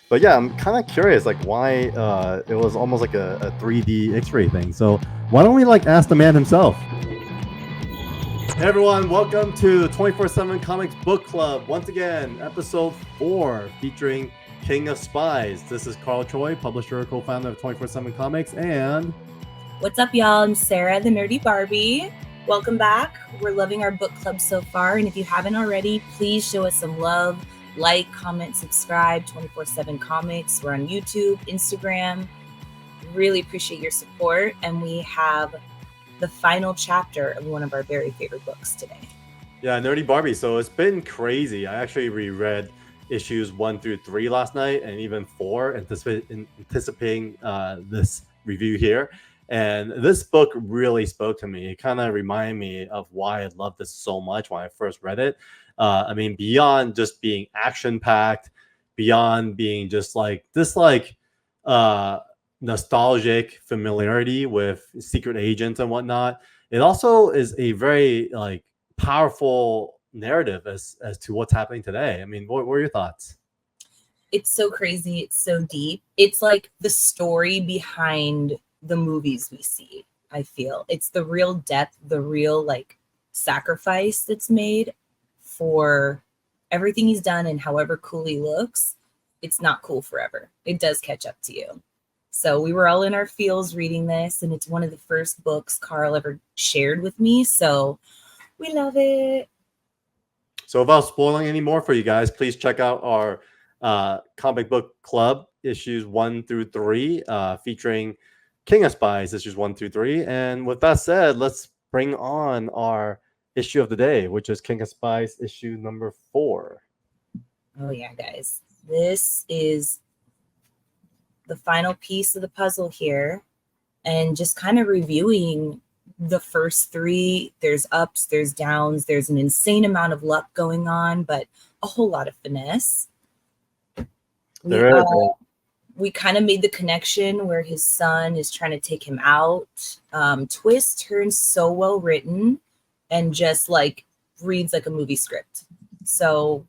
But yeah, I'm kind of curious, like why it was almost like a 3D X-ray thing. So why don't we like ask the man himself? Hey everyone, welcome to the 24/7 Comics Book Club. Once again, episode 4 featuring King of Spies. This is Carl Choi, publisher, co-founder of 24/7 Comics, and what's up, y'all? I'm Sara, the Nerdy Barbie. Welcome back. We're loving our book club so far, and if you haven't already, please show us some love. Like, comment, subscribe, 24/7 Comics. We're on YouTube, Instagram. Really appreciate your support, and we have the final chapter of one of our very favorite books today. Yeah, Nerdy Barbie. So it's been crazy. I actually reread issues 1 through 3 last night, and even 4, anticipating this review here. And this book really spoke to me. It kind of reminded me of why I loved this so much when I first read it. I mean, beyond just being action packed, beyond being just like this, nostalgic familiarity with secret agents and whatnot. It also is a very powerful narrative as to what's happening today. I mean, what were your thoughts? It's so crazy. It's so deep. It's like the story behind the movies we see. I feel it's the real depth, the real sacrifice that's made for everything he's done, and however cool he looks, it's not cool forever. It does catch up to you. So we were all in our feels reading this, and it's one of the first books Carl ever shared with me. So we love it. So without spoiling any more for you guys, please check out our comic book club issues 1 through 3, featuring King of Spies issues 1 through 3. And with that said, let's bring on our issue of the day, which is King of Spies issue number 4. Oh yeah, guys, this is the final piece of the puzzle here, and just kind of reviewing the first 3. There's ups, there's downs, there's an insane amount of luck going on, but a whole lot of finesse. We kind of made the connection where his son is trying to take him out. Twist turns so well written and just reads like a movie script. So,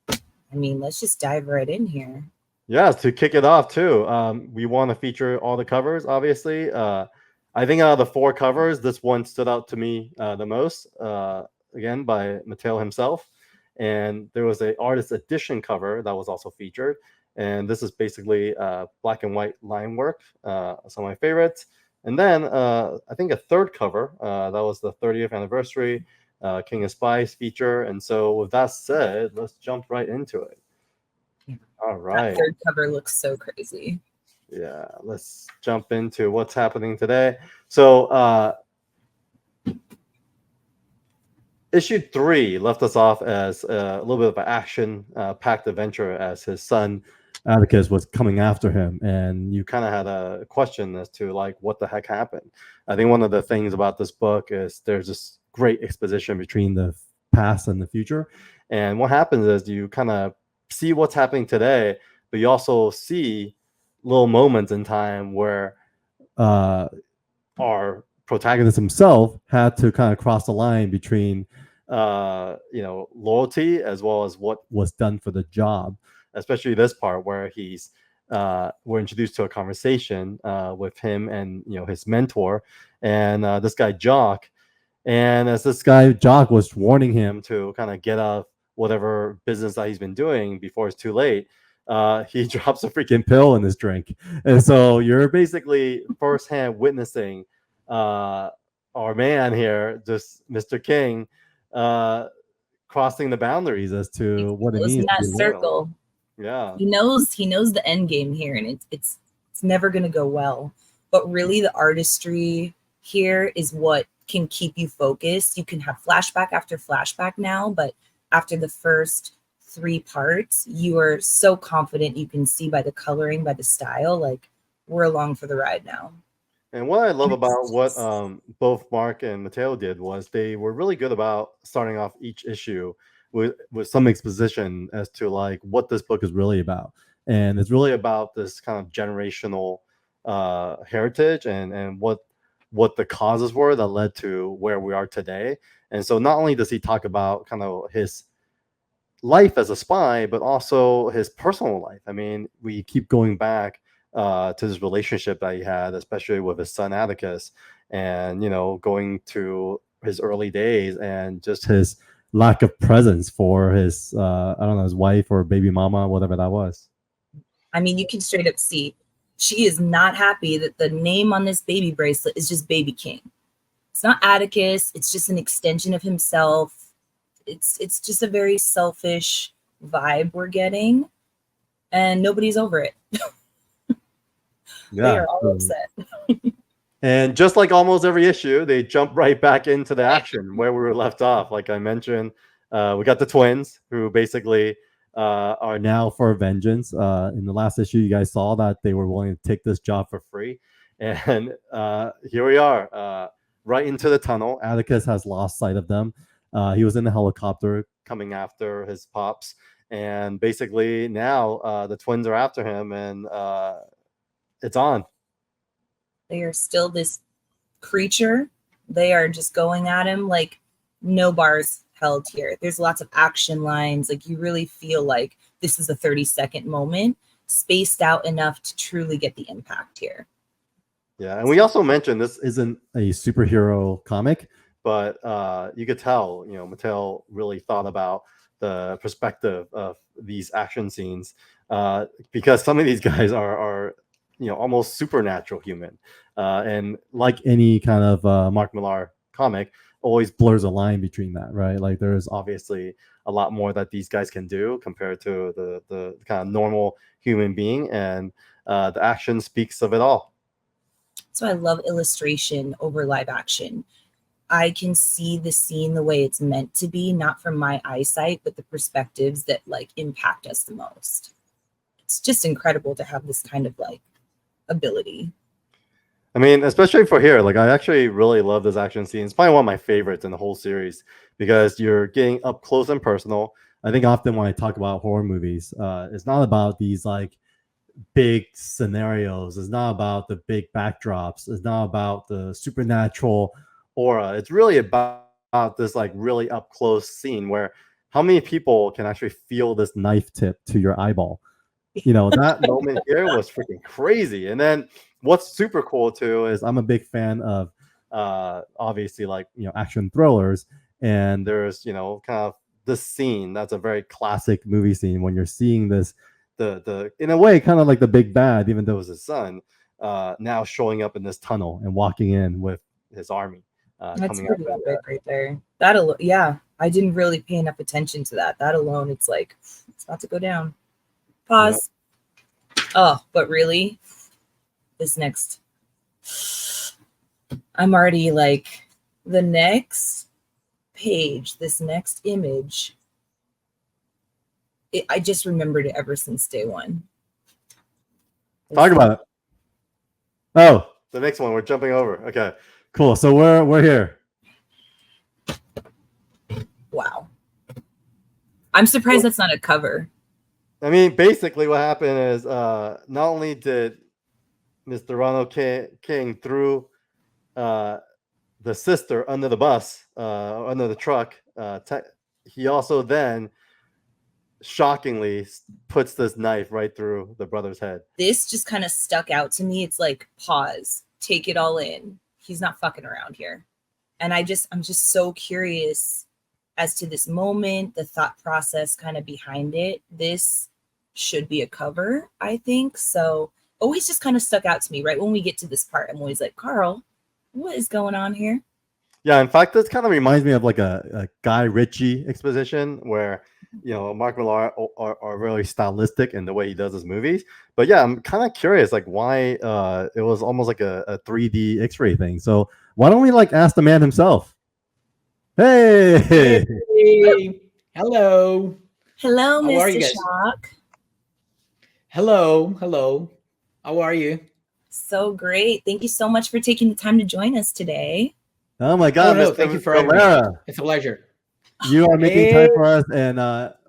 I mean, let's just dive right in here. Yeah, to kick it off too, we want to feature all the covers, obviously. I think out of the 4 covers, this one stood out to me the most, again, by Matteo himself. And there was an artist edition cover that was also featured. And this is basically black and white line work, some of my favorites. And then I think a third cover, that was the 30th anniversary King of Spies feature. And so with that said, let's jump right into it. All right. That third cover looks so crazy. Yeah, let's jump into what's happening today. So issue 3 left us off as a little bit of an action-packed adventure as his son Atticus was coming after him, and you kind of had a question as to what the heck happened. I think one of the things about this book is there's this great exposition between the past and the future, and what happens is you kind of see what's happening today, but you also see little moments in time where our protagonist himself had to kind of cross the line between loyalty as well as what was done for the job, especially this part where we're introduced to a conversation with him and his mentor and this guy Jock. And as this guy Jock was warning him to kind of get out of whatever business that he's been doing before it's too late, he drops a freaking pill in his drink. And so you're basically firsthand witnessing our man here, just Mr. King, crossing the boundaries as to what it means in that to be circle. Yeah, he knows the end game here, and it's never going to go well. But really, the artistry here is what can keep you focused. You can have flashback after flashback now, but after the first 3 parts, you are so confident. You can see by the coloring, by the style, we're along for the ride now. And what I love about what both Mark and Matteo did was they were really good about starting off each issue with some exposition as to what this book is really about. And it's really about this kind of generational heritage and what the causes were that led to where we are today. And so not only does he talk about kind of his life as a spy, but also his personal life. I mean, we keep going back to this relationship that he had, especially with his son Atticus, and going to his early days and just his lack of presence for his I don't know, his wife or baby mama, whatever that was. I mean, you can straight up see she is not happy that the name on this baby bracelet is just Baby King. It's not Atticus. It's just an extension of himself. It's just a very selfish vibe we're getting, and nobody's over it. They are all upset. And just like almost every issue, they jump right back into the action where we were left off. Like I mentioned, we got the twins who basically are now for vengeance. In the last issue, you guys saw that they were willing to take this job for free. And here we are, right into the tunnel. Atticus has lost sight of them. He was in the helicopter coming after his pops. And basically now the twins are after him, and it's on. They are still this creature. They are just going at him like no bars held here. There's lots of action lines. Like you really feel like this is a 30-second moment, spaced out enough to truly get the impact here. Yeah, and we also mentioned this isn't a superhero comic, but you could tell, Matteo really thought about the perspective of these action scenes because some of these guys are almost supernatural human, and like any kind of Mark Millar comic, always blurs a line between that, right? Like there's obviously a lot more that these guys can do compared to the kind of normal human being, and the action speaks of it all. So I love illustration over live action. I can see the scene the way it's meant to be, not from my eyesight, but the perspectives that like impact us the most. It's just incredible to have this kind of like ability. I mean, especially for here, like I actually really love this action scene. It's probably one of my favorites in the whole series because you're getting up close and personal. I think often when I talk about horror movies, it's not about these like big scenarios. It's not about the big backdrops. It's not about the supernatural aura. It's really about this like really up close scene where how many people can actually feel this knife tip to your eyeball? That moment here was freaking crazy. And then what's super cool too is I'm a big fan of obviously like action thrillers, and there's kind of this scene that's a very classic movie scene when you're seeing this the in a way kind of like the big bad, even though it was his son, now showing up in this tunnel and walking in with his army. That's pretty epic right there. That yeah, I didn't really pay enough attention to that. That alone, it's like it's about to go down. Pause. Yep. Oh, but really, this next, I'm already like the next page, this next image. I just remembered it ever since day one. Talk about it. Oh, the next one we're jumping over. Okay, cool. So we're here. Wow. I'm surprised that's not a cover. I mean, basically what happened is not only did Mr. Ronald King threw the sister under the bus, under the truck, he also then shockingly puts this knife right through the brother's head. This just kind of stuck out to me. It's like, pause, take it all in. He's not fucking around here. And I'm just so curious as to this moment, the thought process kind of behind it. This should be a cover, I think. So always just kind of stuck out to me right when we get to this part. I'm always like, Carl, what is going on here? Yeah, in fact, this kind of reminds me of like a Guy Ritchie exposition where, Mark Millar are really stylistic in the way he does his movies. But yeah, I'm kind of curious, like why it was almost like a 3D X-ray thing. So why don't we like ask the man himself? Hey! Hey. Hello. Hello, How are Mr. you guys? Shock. Hello. How are you? So great. Thank you so much for taking the time to join us today. Oh my God, no, Mr. thank you for having me. Scalero. It's a pleasure. You are making time for us, and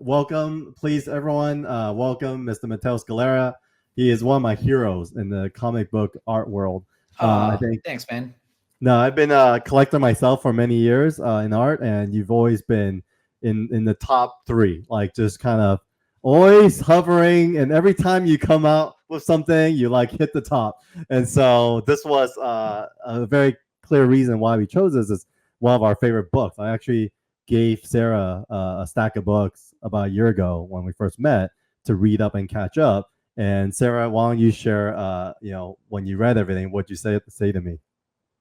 welcome, please, everyone. Welcome, Mr. Matteo Scalero. He is one of my heroes in the comic book art world. I think. Thanks, man. No, I've been a collector myself for many years in art, and you've always been in the top 3, like just kind of always hovering, and every time you come out with something, you like hit the top. And so this was a very clear reason why we chose this. It's one of our favorite books. I actually gave Sarah a stack of books about a year ago when we first met to read up and catch up. And Sarah, why don't you share, when you read everything, what'd you say to me?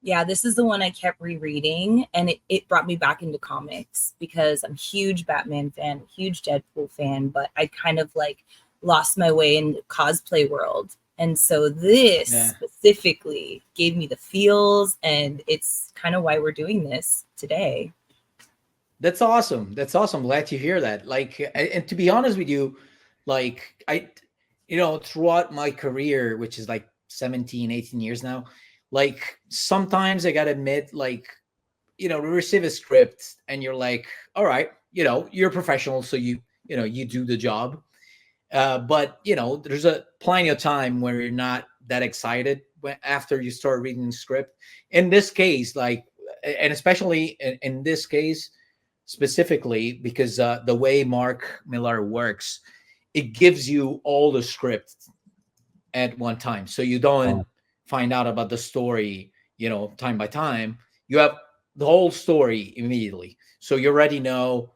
Yeah, this is the one I kept rereading, and it brought me back into comics because I'm a huge Batman fan, huge Deadpool fan, but I kind of like lost my way in the cosplay world. And so this specifically gave me the feels, and it's kind of why we're doing this today. That's awesome. That's awesome. Glad to hear that. Like, and to be honest with you, like throughout my career, which is like 17, 18 years now, like sometimes I gotta admit, like, we receive a script and you're like, all right, you're a professional, so you do the job. But there's a plenty of time where you're not that excited after you start reading the script. In this case, like, and especially in this case specifically, because the way Mark Millar works, it gives you all the script at one time, so you don't find out about the story, time by time. You have the whole story immediately, so you already know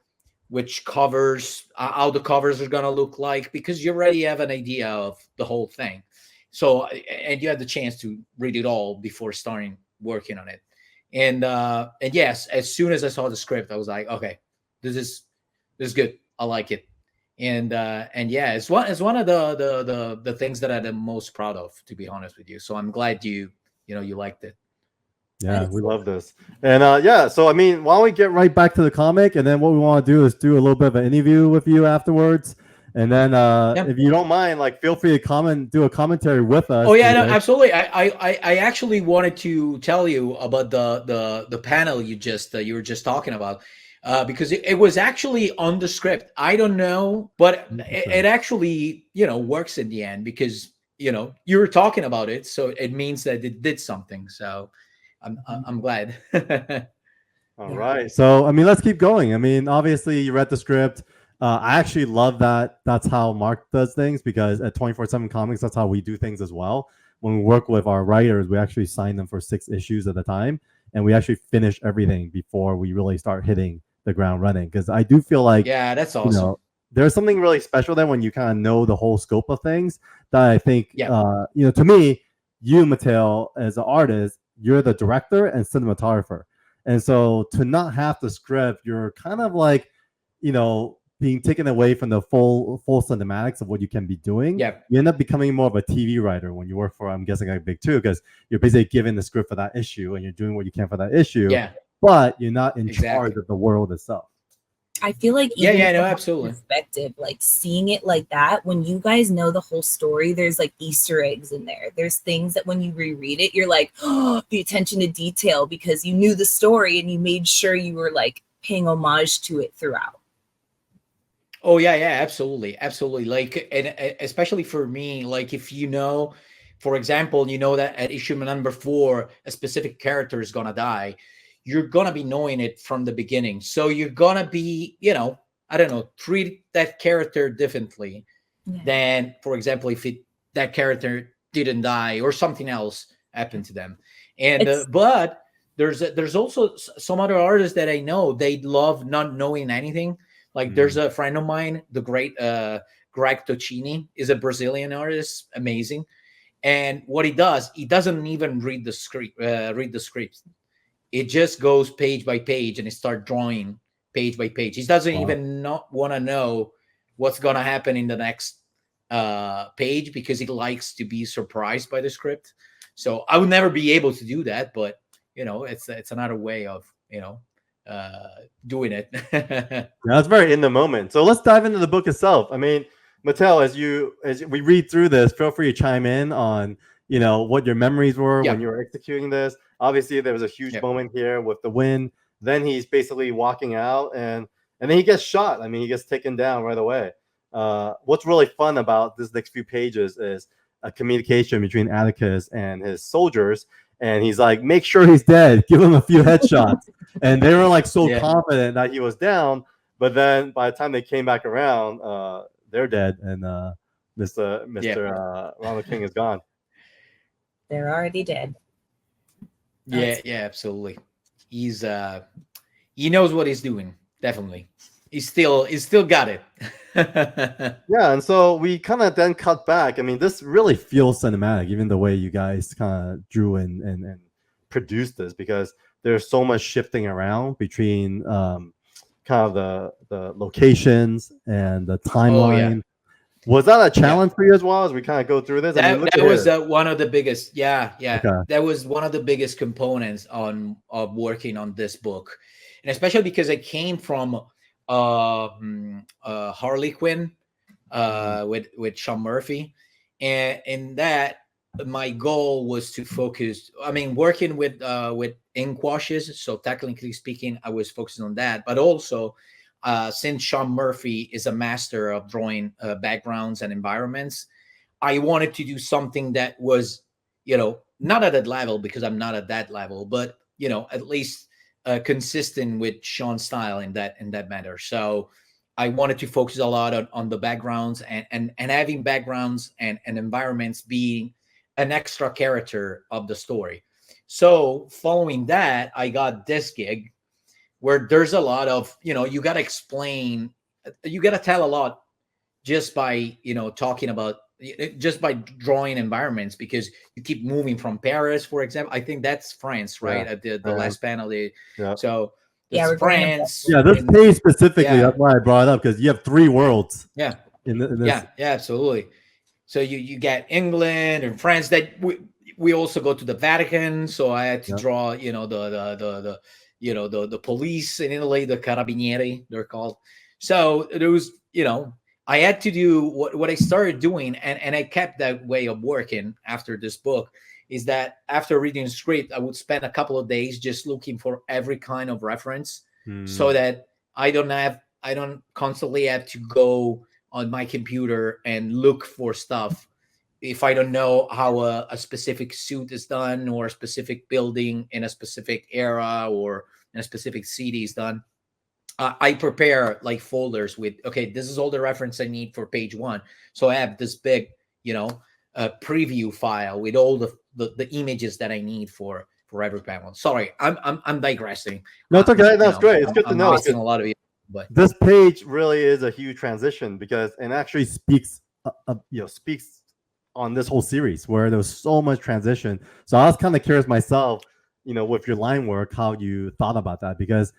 which covers, how the covers are going to look like, because you already have an idea of the whole thing. So, and you have the chance to read it all before starting working on it. And yes, as soon as I saw the script, I was like, okay, this is good. I like it. And yeah, it's one of the things that I'm the most proud of, to be honest with you. So I'm glad you liked it. Yeah, we love this. And so I mean, why don't we get right back to the comic, and then what we want to do is do a little bit of an interview with you afterwards. And then if you don't mind, like, feel free to do a commentary with us. Oh yeah, no, absolutely. I actually wanted to tell you about the panel you were just talking about. Because it was actually on the script. I don't know, but it actually, works in the end, because, you were talking about it. So it means that it did something. So I'm glad. All right. So, I mean, let's keep going. I mean, obviously you read the script. I actually love that. That's how Mark does things, because at 24/7 Comics, that's how we do things as well. When we work with our writers, we actually sign them for 6 issues at a time, and we actually finish everything before we really start hitting the ground running. Because I do feel like, yeah, that's awesome. There's something really special then when you kind of know the whole scope of things, that I think, to me, you, Matteo, as an artist, you're the director and cinematographer. And so to not have the script, you're kind of like, being taken away from the full cinematics of what you can be doing. Yeah. You end up becoming more of a TV writer when you work for, I'm guessing, like Big Two, because you're basically given the script for that issue and you're doing what you can for that issue. Yeah. But you're not in charge of the world itself. I feel like even no, absolutely. Perspective, like seeing it like that, when you guys know the whole story, there's like Easter eggs in there. There's things that when you reread it, you're like, oh, the attention to detail, because you knew the story and you made sure you were like paying homage to it throughout. Oh yeah, absolutely. Like, and especially for me, like, if for example, that at issue number 4, a specific character is gonna die, you're gonna be knowing it from the beginning. So you're gonna be, I don't know, treat that character differently than, for example, if that character didn't die or something else happened to them. And but there's also some other artists that I know, they love not knowing anything. Like, there's a friend of mine, the great Greg Tocchini, is a Brazilian artist, amazing. And what he does, he doesn't even read the script. It just goes page by page, and he starts drawing page by page. He doesn't even not want to know what's gonna happen in the next page, because he likes to be surprised by the script. So I would never be able to do that, but it's another way of doing it. That's very in the moment. So let's dive into the book itself. I mean, Matteo, as we read through this, feel free to chime in on what your memories were when you were executing this. Obviously, there was a huge moment here with the win. Then he's basically walking out, and then he gets shot. I mean, he gets taken down right away. What's really fun about this next few pages is a communication between Atticus and his soldiers. And he's like, make sure he's dead. Give him a few headshots. And they were like so confident that he was down. But then by the time they came back around, they're dead, and Mr. Ronald King is gone. They're already dead. Yeah, absolutely. He's he knows what he's doing. Definitely, he's still got it. Yeah, and so we kind of then cut back. I mean, this really feels cinematic, even the way you guys kind of drew and produced this, because there's so much shifting around between kind of the locations and the timeline. Was that a challenge for you as well as we kind of go through this? That, I mean, that was one of the biggest. Okay. That was one of the biggest components of working on this book, and especially because I came from Harley Quinn with Sean Murphy, and in that my goal was to focus. I mean, working with ink washes. So technically speaking, I was focusing on that, but also since Sean Murphy is a master of drawing backgrounds and environments, I wanted to do something that was, not at that level because I'm not at that level, but at least consistent with Sean's style in that matter. So I wanted to focus a lot on the backgrounds and having backgrounds and environments being an extra character of the story. So following that, I got this gig where there's a lot of, you got to explain, you got to tell a lot just by, talking about, just by drawing environments, because you keep moving from Paris, for example. I think that's France, right? At the last panel. So it's France. Yeah, this page specifically, that's why I brought it up, because you have 3 worlds. Yeah. In this. Yeah, absolutely. So you get England and France. That we also go to the Vatican. So I had to draw, the police in Italy, the Carabinieri, they're called. So there was, I had to do what I started doing, and I kept that way of working after this book, is that after reading the script, I would spend a couple of days just looking for every kind of reference, so that I don't constantly have to go on my computer and look for stuff if I don't know how a specific suit is done, or a specific building in a specific era or in a specific city is done. I prepare like folders with, okay, this is all the reference I need for page 1. So I have this big, preview file with all the images that I need for every panel. Sorry, I'm digressing. No, it's okay. That's great. It's good to know. A lot of you, but this page really is a huge transition, because it actually speaks on this whole series where there was so much transition. So I was kind of curious myself, with your line work, how you thought about that, because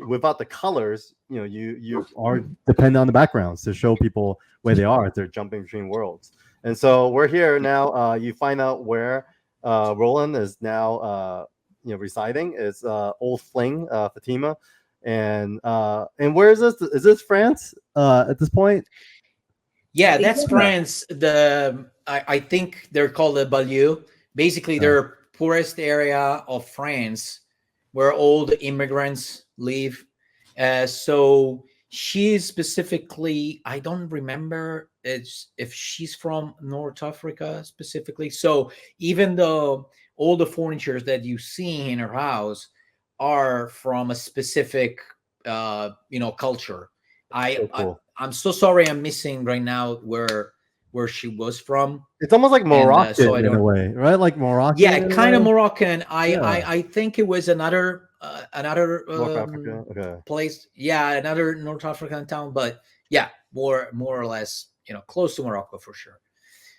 without the colors, you are dependent on the backgrounds to show people where they are as they're jumping between worlds. And so we're here now. You find out where Roland is now, residing. Is Old Fling, Fatima, and where is this? Is this France at this point? Yeah, that's France. I think they're called the Banlieue. Basically, they're poorest area of France where all the immigrants live. So she's specifically, I don't remember if she's from North Africa specifically. So even though all the furnitures that you see in her house are from a specific, culture. I'm so sorry I'm missing right now where she was from. It's almost like Moroccan in a way, right? Like Moroccan. Yeah, kind of Moroccan. I think it was another North Africa. Okay. place. Yeah, another North African town, but yeah, more or less, close to Morocco for sure.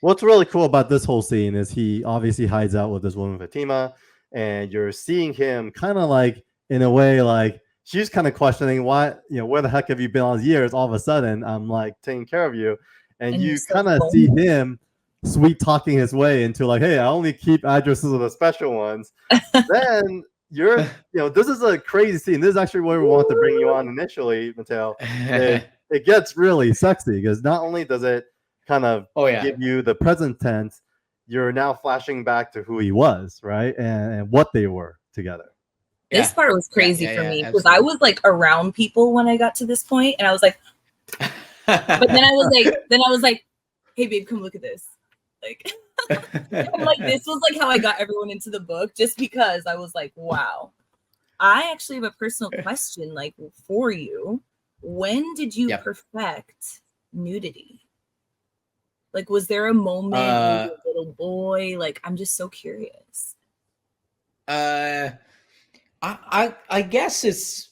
What's really cool about this whole scene is he obviously hides out with this woman Fatima, and you're seeing him kind of like, in a way, like she's kind of questioning why, where the heck have you been all these years? All of a sudden, I'm like taking care of you. And you kind of see him sweet talking his way into like, hey, I only keep addresses of the special ones. Then you're, this is a crazy scene. This is actually where we want to bring you on initially, Matteo. It gets really sexy, because not only does it kind of give you the present tense, you're now flashing back to who he was, right? And what they were together. This part was crazy for me, because I was like around people when I got to this point, and I was like, but then I was like, hey babe, come look at this. Like, I'm like, this was like how I got everyone into the book, just because I was like, wow. I actually have a personal question, like, for you. when did you Yep. perfect nudity? Like, was there a moment where you were a little boy? Like, I'm just so curious. I guess it's,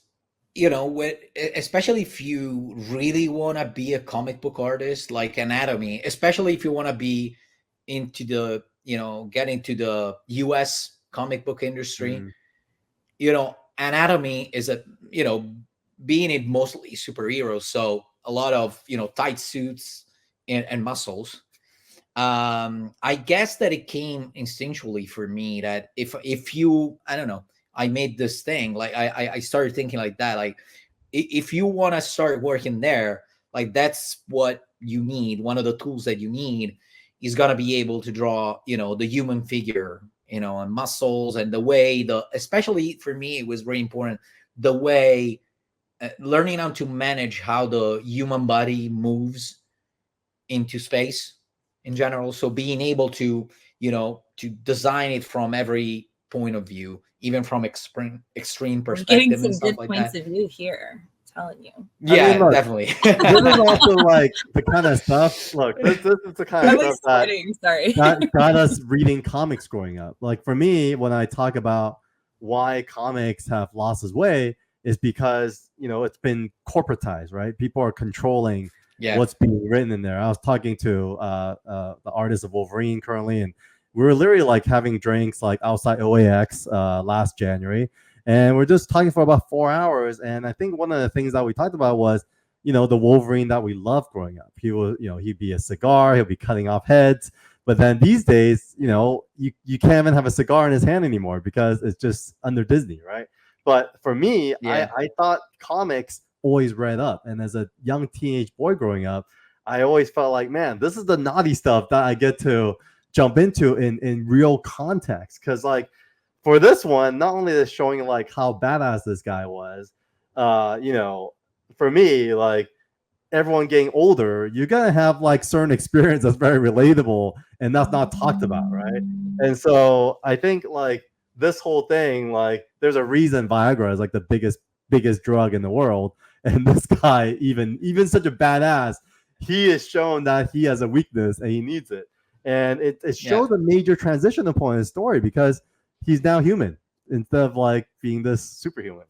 especially if you really want to be a comic book artist, like anatomy, especially if you want to be into the, get into the US comic book industry, Mm. Anatomy is being it mostly superheroes, so a lot of tight suits and muscles. I guess that it came instinctually for me that if you, I don't know, I made this thing, like I started thinking like that, like if you want to start working there, like that's what you need. One of the tools that you need is gonna be able to draw, the human figure, and muscles, and the way especially for me it was very important, the way learning how to manage how the human body moves into space in general. So being able to, to design it from every point of view, even from extreme We're getting perspective and some stuff good like points that. of view here. I'm telling you. I mean, Yeah, look, definitely. this is also like the kind of stuff. Look, this is the kind I'm of like stuff that sweating. Sorry. got us reading comics growing up. Like for me, when I talk about why comics have lost its way, is because it's been corporatized, right? People are controlling Yeah. what's being written in there. I was talking to the artist of Wolverine currently, and we were literally like having drinks like outside OAX last January, and we're just talking for about 4 hours. And I think one of the things that we talked about was the Wolverine that we loved growing up. He was, he'd be a cigar, he'll be cutting off heads. But then these days, you can't even have a cigar in his hand anymore because it's just under Disney, right? But for me, Yeah. I thought comics always read up. And as a young teenage boy growing up, I always felt like, man, this is the naughty stuff that I get to jump into in real context. Because like for this one, not only is showing like how badass this guy was, for me, like everyone getting older, you're gonna have like certain experience that's very relatable and that's not talked about, right? And so I think like this whole thing, like there's a reason Viagra is like the biggest drug in the world, and this guy, even such a badass, he is shown that he has a weakness and he needs it, and it shows a major transition point in his story because he's now human instead of like being this superhuman.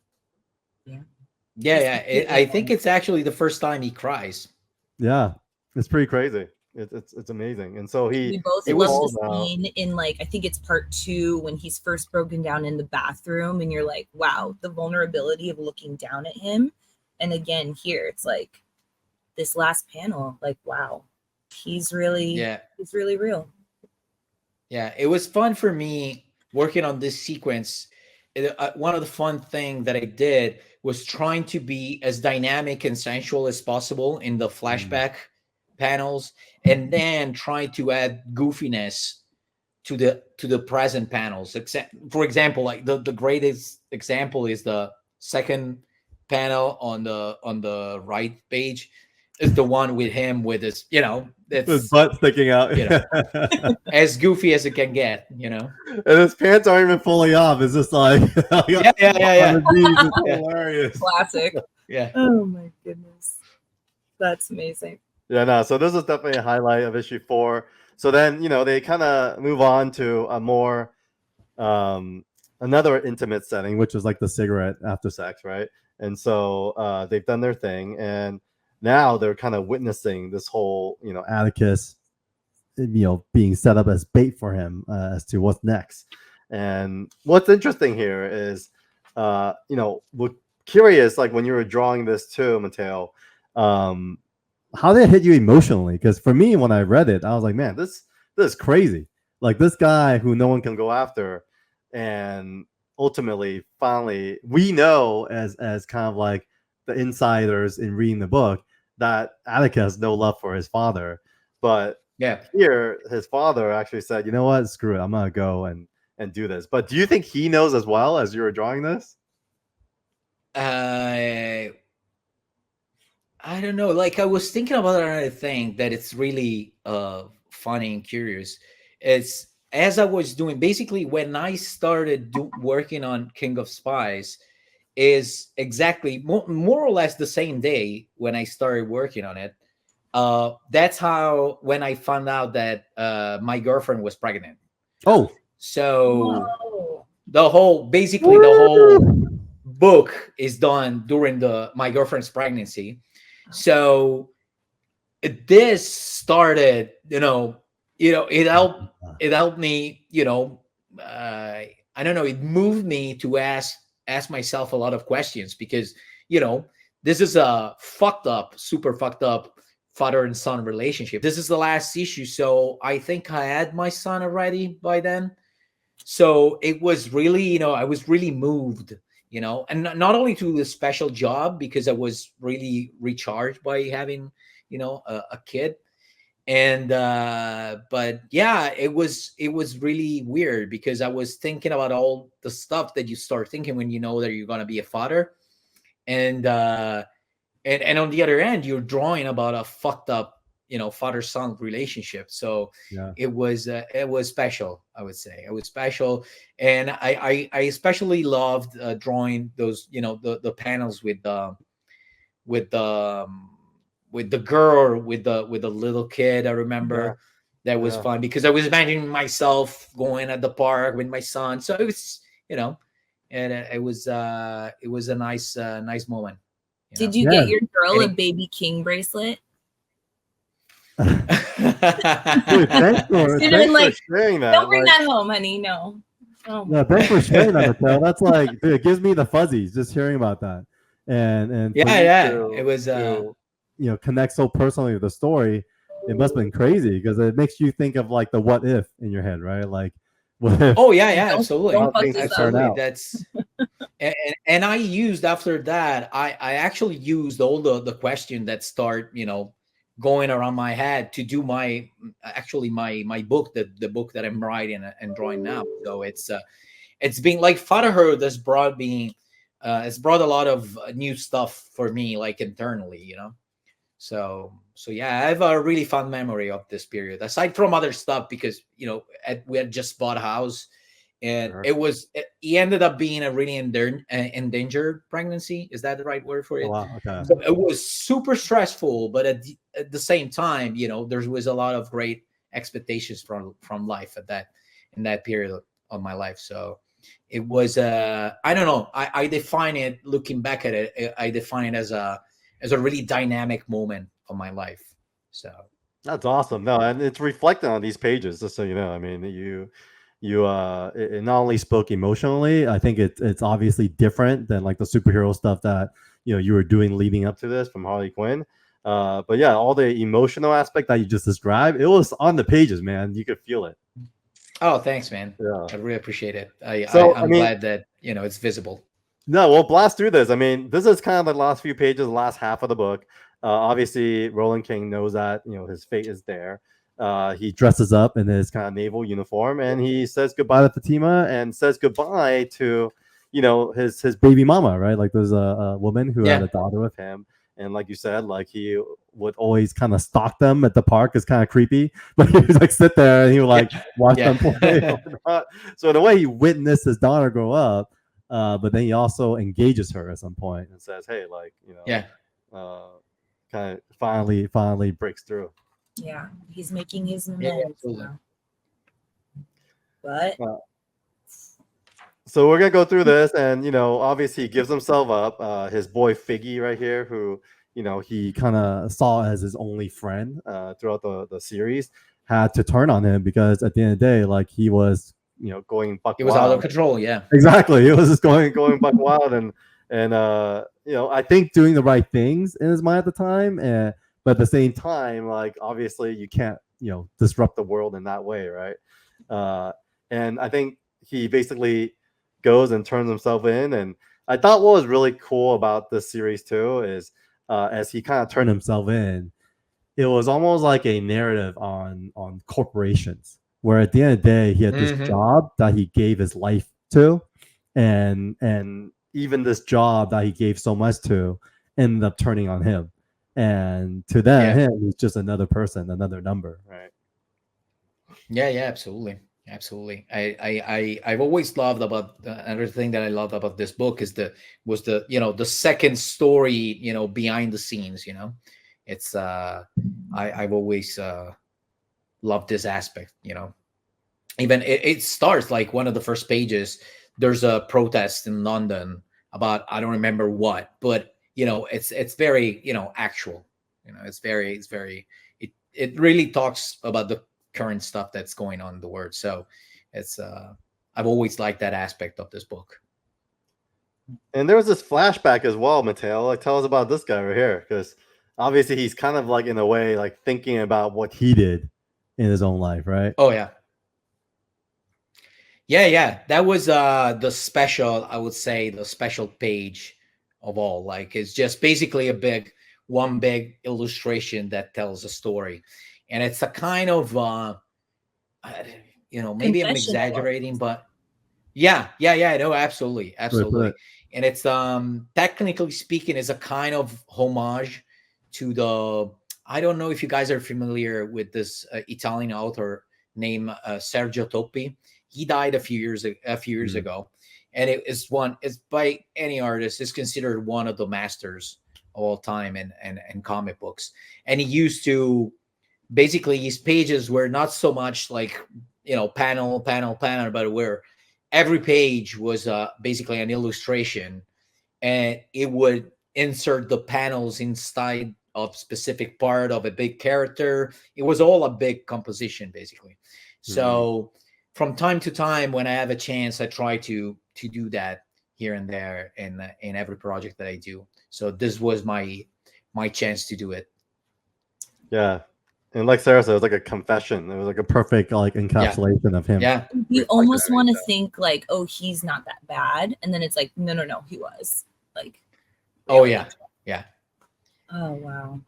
Yeah. I think it's actually the first time he cries. Yeah, it's pretty crazy. It's amazing. And so We both it love was the scene in like, I think it's part 2 when he's first broken down in the bathroom and you're like, wow, the vulnerability of looking down at him. And again, here it's like this last panel, like, wow, he's really real. Yeah, it was fun for me working on this sequence. One of the fun things that I did was trying to be as dynamic and sensual as possible in the flashback panels, and then trying to add goofiness to the present panels. For example, like the greatest example is the second panel on the right page, is the one with him with his, his butt sticking out, as goofy as it can get, and his pants aren't even fully off. It's just like yeah. It's hilarious. Classic. Yeah. Oh my goodness, that's amazing. Yeah, no. So this is definitely a highlight of issue 4. So then they kind of move on to a more another intimate setting, which is like the cigarette after sex, right? And so they've done their thing, and now they're kind of witnessing this whole Atticus being set up as bait for him as to what's next. And what's interesting here is we're curious, like when you were drawing this too, Matteo, how did it hit you emotionally? Because for me, when I read it, I was like, man, this is crazy. Like this guy who no one can go after, and ultimately, finally, we know as kind of like the insiders in reading the book that Atticus has no love for his father. But here, his father actually said, you know what, screw it, I'm gonna go and do this. But do you think he knows as well as you were drawing this? I don't know. Like I was thinking about another thing that it's really funny and curious. It's as I was doing, basically when I started working on King of Spies, is exactly more or less the same day when I started working on it. That's how when I found out that my girlfriend was pregnant. Oh, So Whoa. basically the whole book is done during my girlfriend's pregnancy. So this started, it helped me, I don't know, it moved me to ask myself a lot of questions, because, this is a super fucked up father and son relationship. This is the last issue, so I think I had my son already by then. So it was really, I was really moved, and not only to the special job, because I was really recharged by having, a kid. And but yeah, it was really weird, because I was thinking about all the stuff that you start thinking when you know that you're going to be a father. And and on the other end, you're drawing about a fucked up, father son relationship. So yeah. it was special, I would say. It was special. And I especially loved drawing those, the panels with the with the girl with the little kid. I Yeah. remember that was Yeah. fun, because I was imagining myself going at the park with my son. So it was, and it was a nice moment. Did you Yeah. get your girl a Any- baby king bracelet? Dude, thanks for You thanks didn't, for like, sharing that. don't bring Like, that home, honey. No. Oh my yeah, thanks for sharing that, Matteo. That's like, dude, it gives me the fuzzies just hearing about that. And for yeah, you yeah. It to was connect so personally with the story, it must have been crazy because it makes you think of like the what if in your head, right? Like, what if oh yeah, yeah, Don't absolutely. fuck things this could up. turn Absolutely. out? That's and I used after that, I actually used all the question that start, going around my head to do my book, the book that I'm writing and drawing now. So it's been like fatherhood has brought a lot of new stuff for me, like internally, so yeah, I have a really fun memory of this period, aside from other stuff, because we had just bought a house, and Sure. it ended up being a really endangered pregnancy. Is that the right word for Oh, it? wow. Okay. So it was super stressful, but at the same time, there was a lot of great expectations from life in that period of my life. So it was I don't know, I define it, looking back at it, I define it as a really dynamic moment of my life. So That's awesome. No, and it's reflected on these pages, just so you know. I mean, it not only spoke emotionally, I think it's obviously different than like the superhero stuff that you were doing leading up to this from Harley Quinn. But yeah, all the emotional aspect that you just described, it was on the pages, man. You could feel it. oh, thanks, man. Yeah. I really appreciate it. So I I'm mean, glad that it's visible. no, we'll blast through this. I mean, this is kind of the last few pages, the last half of the book. Obviously, Roland King knows that his fate is there. He dresses up in his kind of naval uniform, and he says goodbye to Fatima, and says goodbye to his baby mama, right? Like there's a woman who had Yeah. a daughter with him, and like you said, like he would always kind of stalk them at the park. It's kind of creepy, but he would like sit there and he would like watch them play. So in a way, he witnessed his daughter grow up. But then he also engages her at some point and says, "Hey, like Yeah. kind of finally breaks through." Yeah, he's making his Yeah, amends absolutely. now. But So we're gonna go through this, and obviously he gives himself up. His boy Figgy right here, who he kind of saw as his only friend throughout the series, had to turn on him because at the end of the day, like he was going buck It was out of wild. control. Yeah. Exactly. It was just going buck wild, and I think doing the right things in his mind at the time, but at the same time, like obviously you can't disrupt the world in that way, right? And I think he basically goes and turns himself in. And I thought what was really cool about this series too is as he kind of turned himself in, it was almost like a narrative on corporations, where at the end of the day he had this job that he gave his life to, and even this job that he gave so much to ended up turning on him, and to them him he's just another person, another number, right? Yeah, absolutely. Absolutely. I've always loved about another thing that I loved about this book is the second story, behind the scenes. It's I've always loved this aspect. Even it starts like one of the first pages. There's a protest in London about, I don't remember what, but it's very actual. It really talks about the current stuff that's going on in the world. So it's I've always liked that aspect of this book. And there was this flashback as well, Matteo. Like, tell us about this guy right here, because obviously he's kind of like in a way like thinking about what he did in his own life, right? Oh yeah. Yeah. That was the special, I would say, the special page of all. Like, it's just basically one big illustration that tells a story. And it's a kind of maybe I'm exaggerating, but yeah, no, absolutely. And it's technically speaking is a kind of homage to I don't know if you guys are familiar with this Italian author named Sergio Toppi. He died a few years ago, and it's by any artist is considered one of the masters of all time in comic books. And he used to, basically, his pages were not so much like panel, but where every page was basically an illustration, and it would insert the panels inside of specific part of a big character. It was all a big composition, basically. So from time to time, when I have a chance, I try to do that here and there in every project that I do. So this was my chance to do it. Yeah. And like Sarah said, it was like a confession. It was like a perfect like encapsulation of him. Yeah. You almost want to think like, oh, he's not that bad. And then it's like, no, he was. Like, oh yeah. Yeah. Oh wow.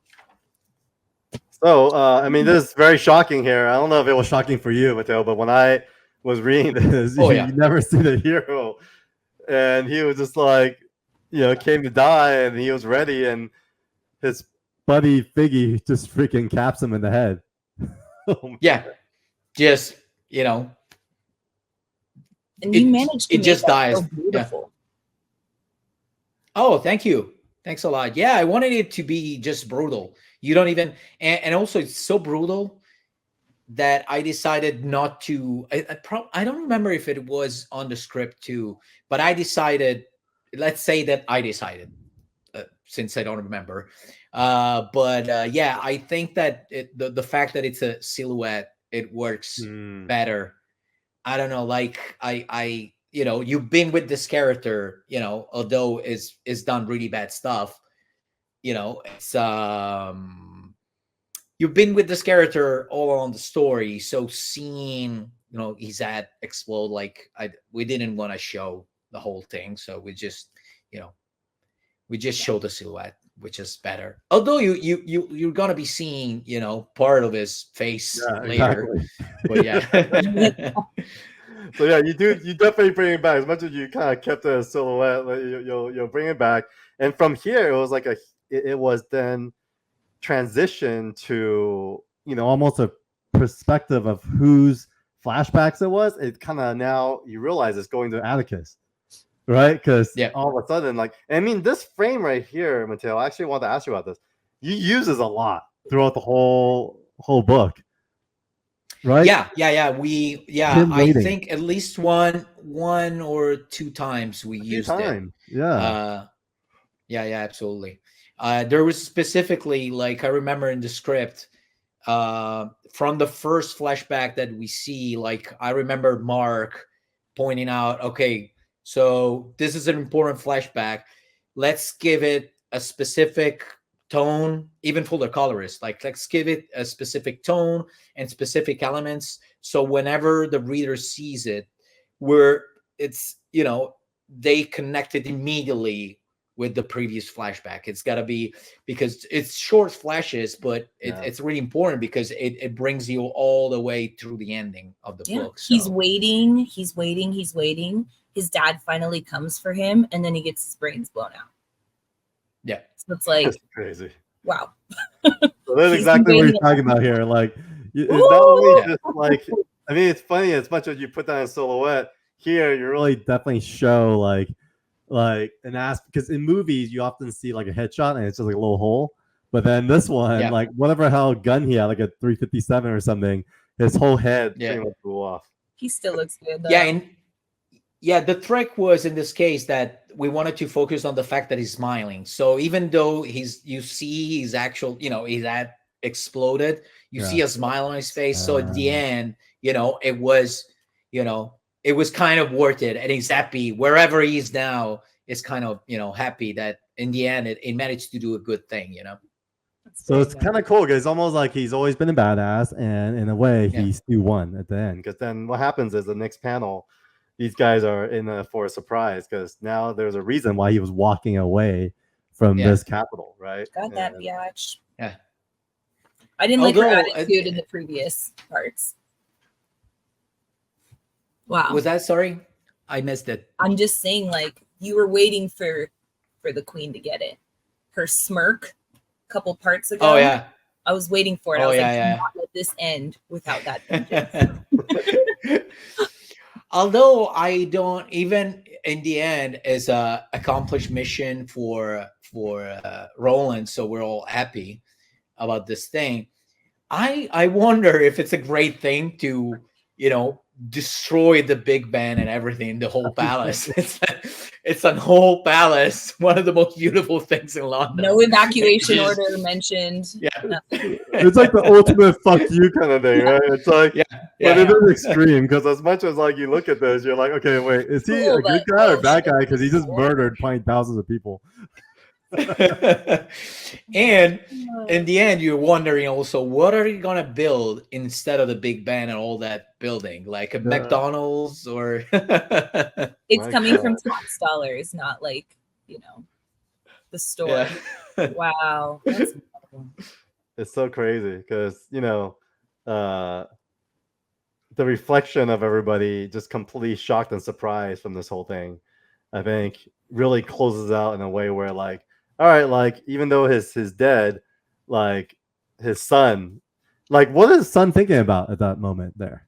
So I mean, this is very shocking here. I don't know if it was shocking for you, Matteo, but when I was reading this, you never see the hero. And he was just like, came to die, and he was ready, and his buddy Figgy just freaking caps him in the head. Yeah, just and you managed to it make just that dies. So beautiful. Yeah. Oh, thank you, thanks a lot. Yeah, I wanted it to be just brutal. You don't even, and also it's so brutal that I decided not to. I don't remember if it was on the script too, but I decided. Let's say that I decided. Since I don't remember. But yeah, I think that the fact that it's a silhouette, it works better. I don't know, like I you've been with this character, although is done really bad stuff, it's you've been with this character all along the story. So seeing, his head explode, like we didn't want to show the whole thing. So we just show the silhouette, which is better. Although you're gonna be seeing, part of his face later. Exactly. But yeah. So yeah, you definitely bring it back. As much as you kind of kept it a silhouette, you'll bring it back. And from here, it was like it was then transition to almost a perspective of whose flashbacks it was. It kind of, now you realize it's going to Atticus. Right, because all of a sudden, like, I mean, this frame right here, Matteo, I actually want to ask you about this. You use this a lot throughout the whole book, right? Yeah. I think at least one or two times we used it. Yeah. Yeah, absolutely. There was specifically, like, I remember in the script, from the first flashback that we see, like, I remember Mark pointing out, okay, so this is an important flashback. Let's give it a specific tone, even for the colorist. Like, let's give it a specific tone and specific elements. So whenever the reader sees it, they connect it immediately with the previous flashback. It's got to be, because it's short flashes, but it's really important because it brings you all the way through the ending of the book. So. He's waiting. His dad finally comes for him, and then he gets his brains blown out. Yeah. So it's like, that's crazy. Wow. So that's exactly what you're talking about here. Like, it's not only just like I mean, it's funny as much as you put that in silhouette. Here, you really definitely show like an ass, because in movies you often see like a headshot and it's just like a little hole. But then this one, like whatever hell gun he had, like a 357 or something, his whole head pretty much blew off. He still looks good though. Yeah, and the trick was in this case that we wanted to focus on the fact that he's smiling. So even though you see his actual, his head exploded, you see a smile on his face. So at the end, it was, it was kind of worth it, and he's happy wherever he is now. Is kind of happy that in the end it managed to do a good thing. So it's kind of cool because it's almost like he's always been a badass, and in a way he still won at the end. Because then what happens is the next panel, these guys are in for a surprise because now there's a reason why he was walking away from this capital, right? Got that, biatch. Yeah. I didn't like her attitude in the previous parts. Wow. Was that, sorry? I missed it. I'm just saying, like, you were waiting for the queen to get it. Her smirk a couple parts ago. Oh, yeah. I was waiting for it. I was like, do not let this end without that vengeance. Although I don't, even in the end, as a accomplished mission for Roland, so we're all happy about this thing. I wonder if it's a great thing to, destroy the Big Ben and everything, the whole palace. It's a whole palace, one of the most beautiful things in London. No evacuation order mentioned. Yeah. It's like the ultimate fuck you kind of thing, right? It's like, but it is extreme because as much as like you look at this, you're like, okay, wait, is he a good guy or bad guy? Because he just murdered probably thousands of people. And in the end, you're wondering also, what are you gonna build instead of the Big Ben and all that building, like a McDonald's or? It's coming from tax dollars, not like the store. Wow, that's it's so crazy because the reflection of everybody just completely shocked and surprised from this whole thing, I think really closes out in a way where like, all right, like even though his dead, like his son, like what is his son thinking about at that moment there?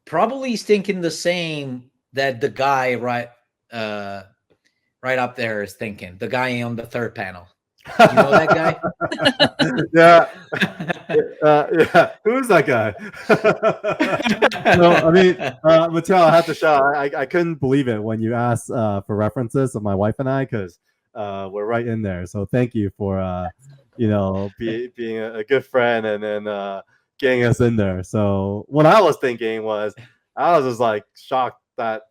Probably he's thinking the same that the guy right up there is thinking. The guy on the third panel. Do you know that guy? Yeah. Who's that guy? No, I mean, Matteo, I have to shout. I couldn't believe it when you asked for references of my wife and I, because we're right in there. So thank you for being a good friend and then getting us in there. So what I was thinking was, I was just like shocked that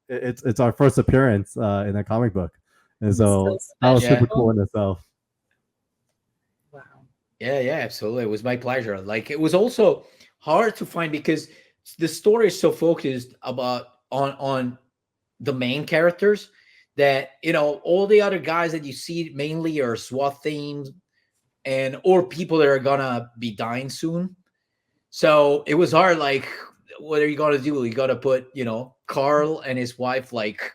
it's our first appearance in a comic book. And so that was super cool in itself. Wow. Yeah, absolutely. It was my pleasure. Like, it was also hard to find because the story is so focused on the main characters that all the other guys that you see mainly are SWAT teams or people that are gonna be dying soon. So it was hard. Like, what are you gonna do? You gotta put Carl and his wife like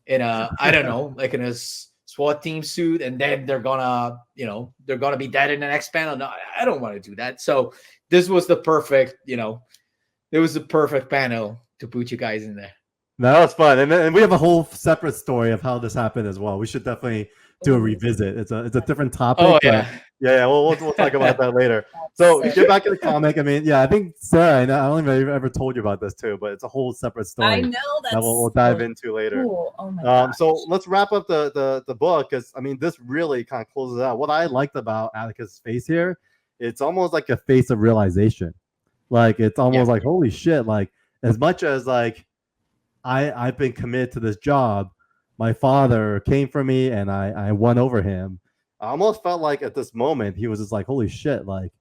in a, I don't know, like in a SWAT team suit, and then they're gonna be dead in the next panel. No, I don't want to do that. So this was the perfect, it was the perfect panel to put you guys in there. No, that was fun, and we have a whole separate story of how this happened as well. We should definitely do a revisit. It's a different topic. Oh yeah. We'll talk about that later. So get back to the comic. I mean, I think Sarah, I don't think I've ever told you about this too, but it's a whole separate story. I know that we'll dive into later. Cool. Oh my gosh. So let's wrap up the book, because I mean this really kind of closes out. What I liked about Atticus' face here, it's almost like a face of realization. Like it's almost like, holy shit! Like as much as like I've been committed to this job, my father came for me and I won over him. I almost felt like at this moment he was just like, holy shit, like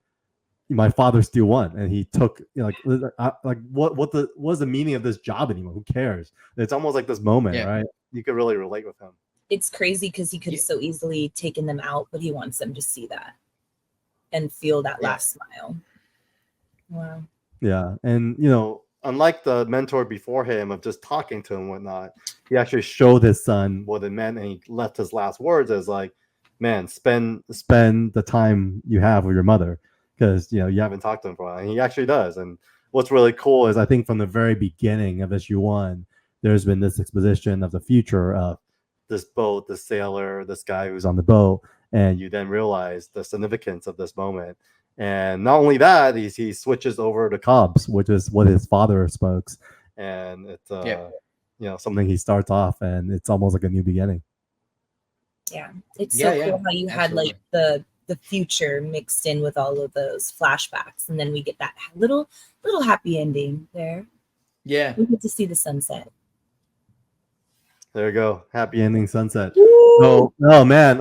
my father still won, and he took what was the meaning of this job anymore? Who cares? It's almost like this moment, right? You could really relate with him. It's crazy because he could have so easily taken them out, but he wants them to see that and feel that last smile. Wow. Yeah, and unlike the mentor before him of just talking to him and whatnot, he actually showed his son what it meant, and he left his last words as like, man, spend the time you have with your mother, because you haven't talked to him for a while, and he actually does. And what's really cool is I think from the very beginning of issue 1, there's been this exposition of the future of this boat, this sailor, this guy who's on the boat, and you then realize the significance of this moment. And not only that, he switches over to Cubs, which is what his father spokes, and it's something he starts off, and it's almost like a new beginning. Yeah, it's so cool how you had like the future mixed in with all of those flashbacks, and then we get that little happy ending there. Yeah, we get to see the sunset. There you go, happy ending, sunset. Oh man,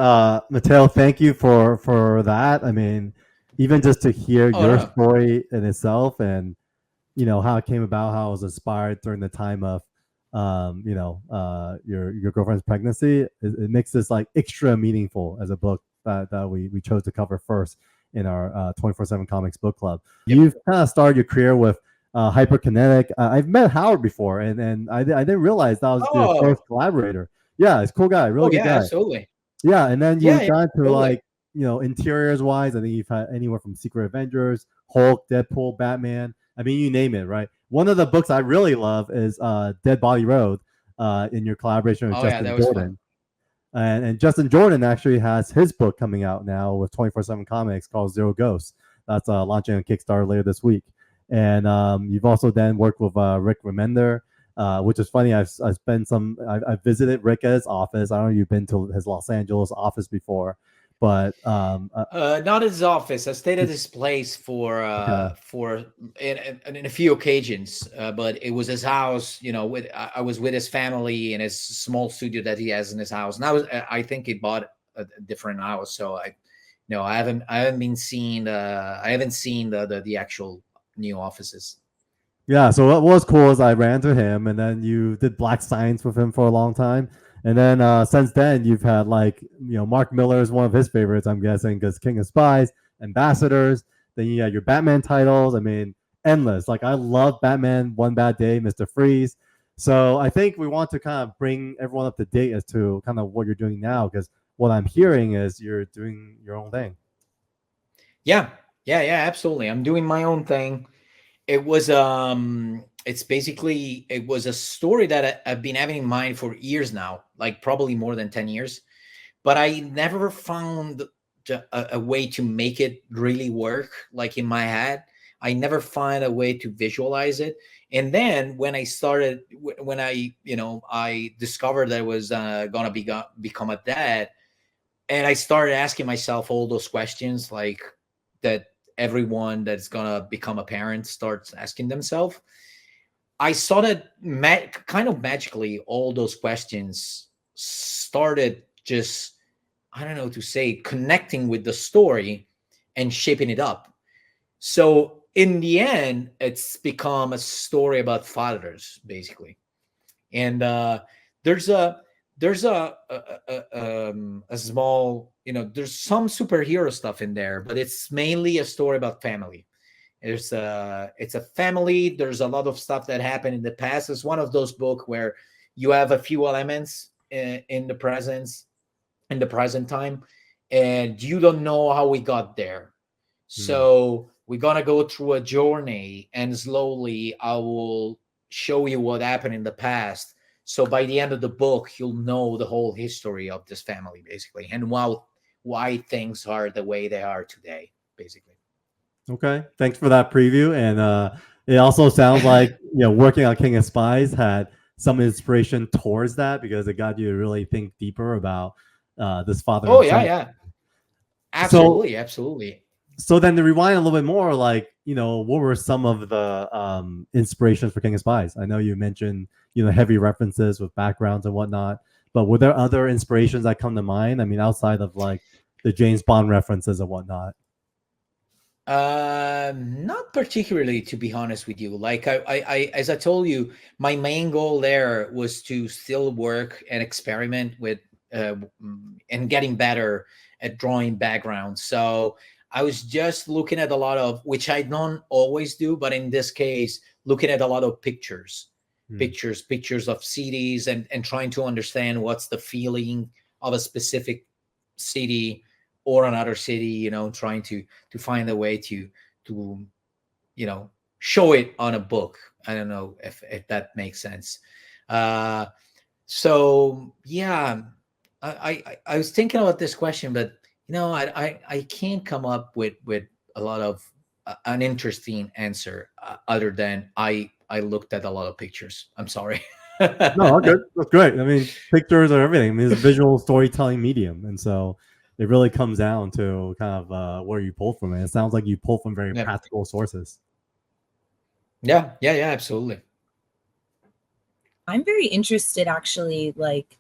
Matteo, thank you for that. I mean, even just to hear your story in itself, and how it came about, how it was inspired during the time of your girlfriend's pregnancy, it makes this like extra meaningful as a book that we chose to cover first in our 24/7 Comics Book Club. Yep. You've kind of started your career with Hyperkinetic. I've met Howard before, and I didn't realize that was your first collaborator. Yeah, he's a cool guy, really good guy. Absolutely. Yeah, and then you've gone to like interiors wise. I think you've had anywhere from Secret Avengers, Hulk, Deadpool, Batman. I mean, you name it, right? One of the books I really love is Dead Body Road, in your collaboration with Justin Jordan. And Justin Jordan actually has his book coming out now with 24/7 Comics called Zero Ghosts. That's launching on Kickstarter later this week. And you've also then worked with Rick Remender, which is funny. I've visited Rick's office. I don't know if you've been to his Los Angeles office before, but not his office. I stayed at his place for in a few occasions, but it was his house. I was with his family in his small studio that he has in his house. And I think he bought a different house, so I haven't seen the actual new offices. Yeah, so what was cool is I ran to him, and then you did Black Science with him for a long time. And then since then, you've had Mark Millar is one of his favorites, I'm guessing, because King of Spies, Ambassadors. Then you had your Batman titles. I mean, endless. Like, I love Batman, One Bad Day, Mr. Freeze. So I think we want to kind of bring everyone up to date as to kind of what you're doing now, because what I'm hearing is you're doing your own thing. Yeah, absolutely. I'm doing my own thing. It was it was a story that I've been having in mind for years now, like probably more than 10 years, but I never found a way to make it really work, like in my head. I never find a way to visualize it. And then when I discovered that I was gonna become a dad, and I started asking myself all those questions, like that everyone that's gonna become a parent starts asking themselves, I saw that kind of magically all those questions started just, I don't know to say, connecting with the story and shaping it up. So in the end, it's become a story about fathers, basically. And there's a small, there's some superhero stuff in there, but it's mainly a story about family. It's a family. There's a lot of stuff that happened in the past. It's one of those books where you have a few elements in the present time, and you don't know how we got there. So we're gonna go through a journey, and slowly I will show you what happened in the past. So by the end of the book, you'll know the whole history of this family, basically, and why things are the way they are today, basically. Okay, thanks for that preview. And it also sounds like working on King of Spies had some inspiration towards that, because it got you to really think deeper about this father. Oh yeah, absolutely. So then to rewind a little bit more, like, what were some of the inspirations for King of Spies? I know you mentioned heavy references with backgrounds and whatnot, but were there other inspirations that come to mind? I mean, outside of like the James Bond references and whatnot. Not particularly, to be honest with you. Like I as I told you, my main goal there was to still work and experiment with and getting better at drawing backgrounds. So I was just looking at a lot of, which I don't always do, but in this case, looking at a lot of pictures of cities, and trying to understand what's the feeling of a specific city or another city, you know, trying to find a way to you know, show it on a book. I don't know if that makes sense. So yeah, I was thinking about this question, but you know, I can't come up with a lot of an interesting answer other than I looked at a lot of pictures. I'm sorry. No, good. That's great. I mean, pictures are everything. I mean, it's a visual storytelling medium, and so it really comes down to kind of where you pull from. And it sounds like you pull from very Yeah. practical sources. Yeah, absolutely. I'm very interested actually, like,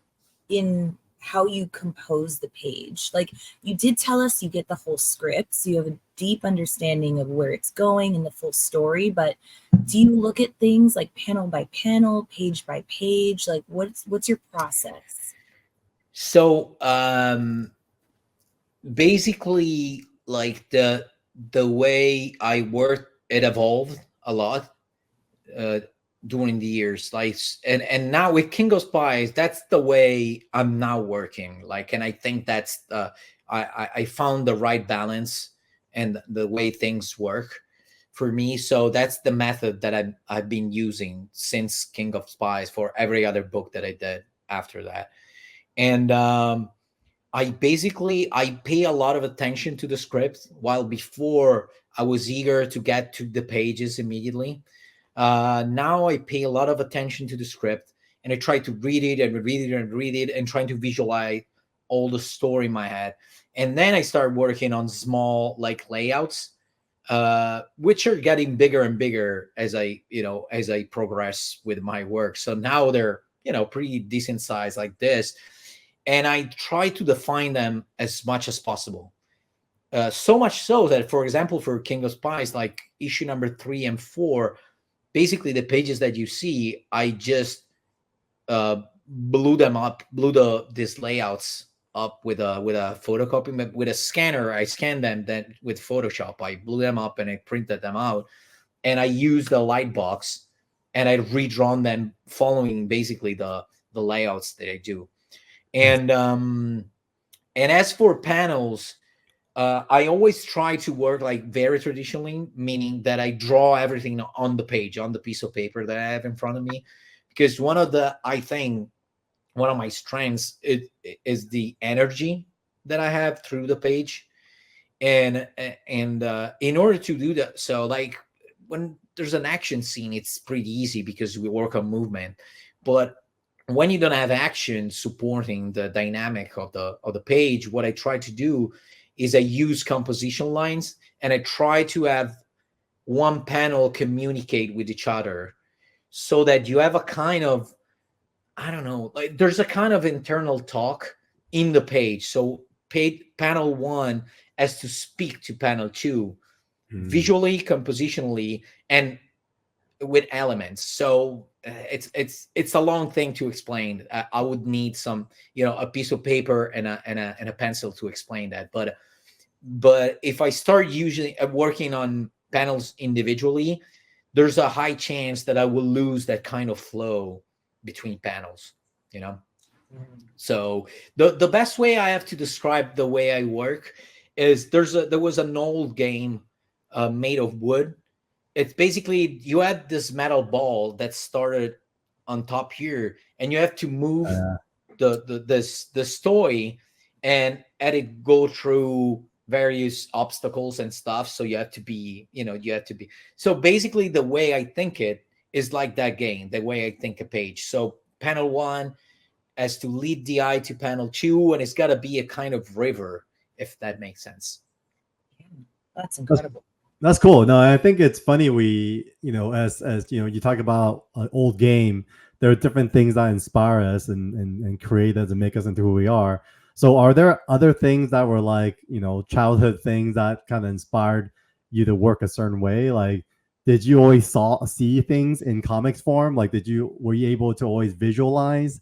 in how you compose the page. Like, you did tell us you get the whole script, so you have a deep understanding of where it's going and the full story, but do you look at things like panel by panel, page by page? Like, what's your process? So basically, like the way I work, it evolved a lot uh, during the years. Like, and now with King of Spies, that's the way I'm now working. Like, and I think that's I found the right balance and the way things work for me. So that's the method that I've been using since King of Spies for every other book that I did after that. And I pay a lot of attention to the script, while before I was eager to get to the pages immediately. Now I pay a lot of attention to the script, and I try to read it and read it and read it and trying to visualize all the story in my head. And then I start working on small like layouts, which are getting bigger and bigger as I progress with my work. So now they're, you know, pretty decent size like this, and I try to define them as much as possible. So much so that, for example, for King of Spies, like issue number 3 and 4, basically the pages that you see, I just blew them up, blew these layouts up with a photocopy, with a scanner. I scanned them then with Photoshop. I blew them up and I printed them out, and I used the light box, and I redrawn them following basically the layouts that I do. And as for panels, I always try to work like very traditionally, meaning that I draw everything on the page, on the piece of paper that I have in front of me, because I think one of my strengths is the energy that I have through the page, and in order to do that, so like when there's an action scene, it's pretty easy because we work on movement, but when you don't have action supporting the dynamic of the page, what I try to do is I use composition lines, and I try to have one panel communicate with each other, so that you have a kind of, I don't know, like there's a kind of internal talk in the page. So panel 1 has to speak to panel 2 visually, compositionally, and with elements. So it's a long thing to explain. I would need some, you know, a piece of paper and a pencil to explain that. But if I start usually working on panels individually, there's a high chance that I will lose that kind of flow between panels, you know. So the best way I have to describe the way I work is there was an old game made of wood. It's basically, you had this metal ball that started on top here, and you have to move the story and let it go through various obstacles and stuff. So you have to be, so basically the way I think it is like that game, the way I think a page. So panel 1 has to lead the eye to panel 2, and it's got to be a kind of river, if that makes sense. That's incredible. That's cool. No, I think it's funny. We, as you talk about an old game, there are different things that inspire us and create us and make us into who we are. So are there other things that were like, childhood things that kind of inspired you to work a certain way? Like, did you always see things in comics form? Like, were you able to always visualize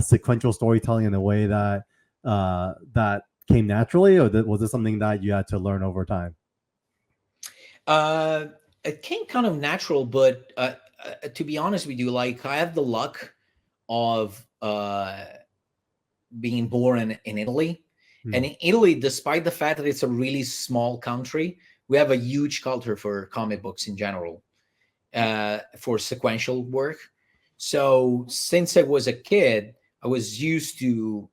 sequential storytelling in a way that that came naturally, or was this something that you had to learn over time? It came kind of natural, but to be honest with you, like I have the luck of being born in Italy, And in Italy, despite the fact that it's a really small country, we have a huge culture for comic books in general, for sequential work. So since I was a kid, I was used to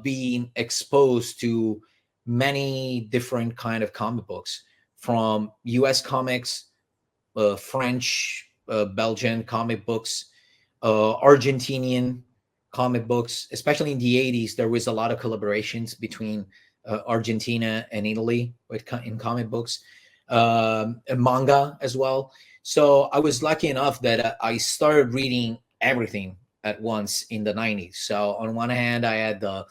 being exposed to many different kind of comic books, from US comics, French, Belgian comic books, Argentinian comic books. Especially in the 80s, there was a lot of collaborations between Argentina and Italy in comic books, and manga as well. So I was lucky enough that I started reading everything at once in the 90s. So on one hand, I had the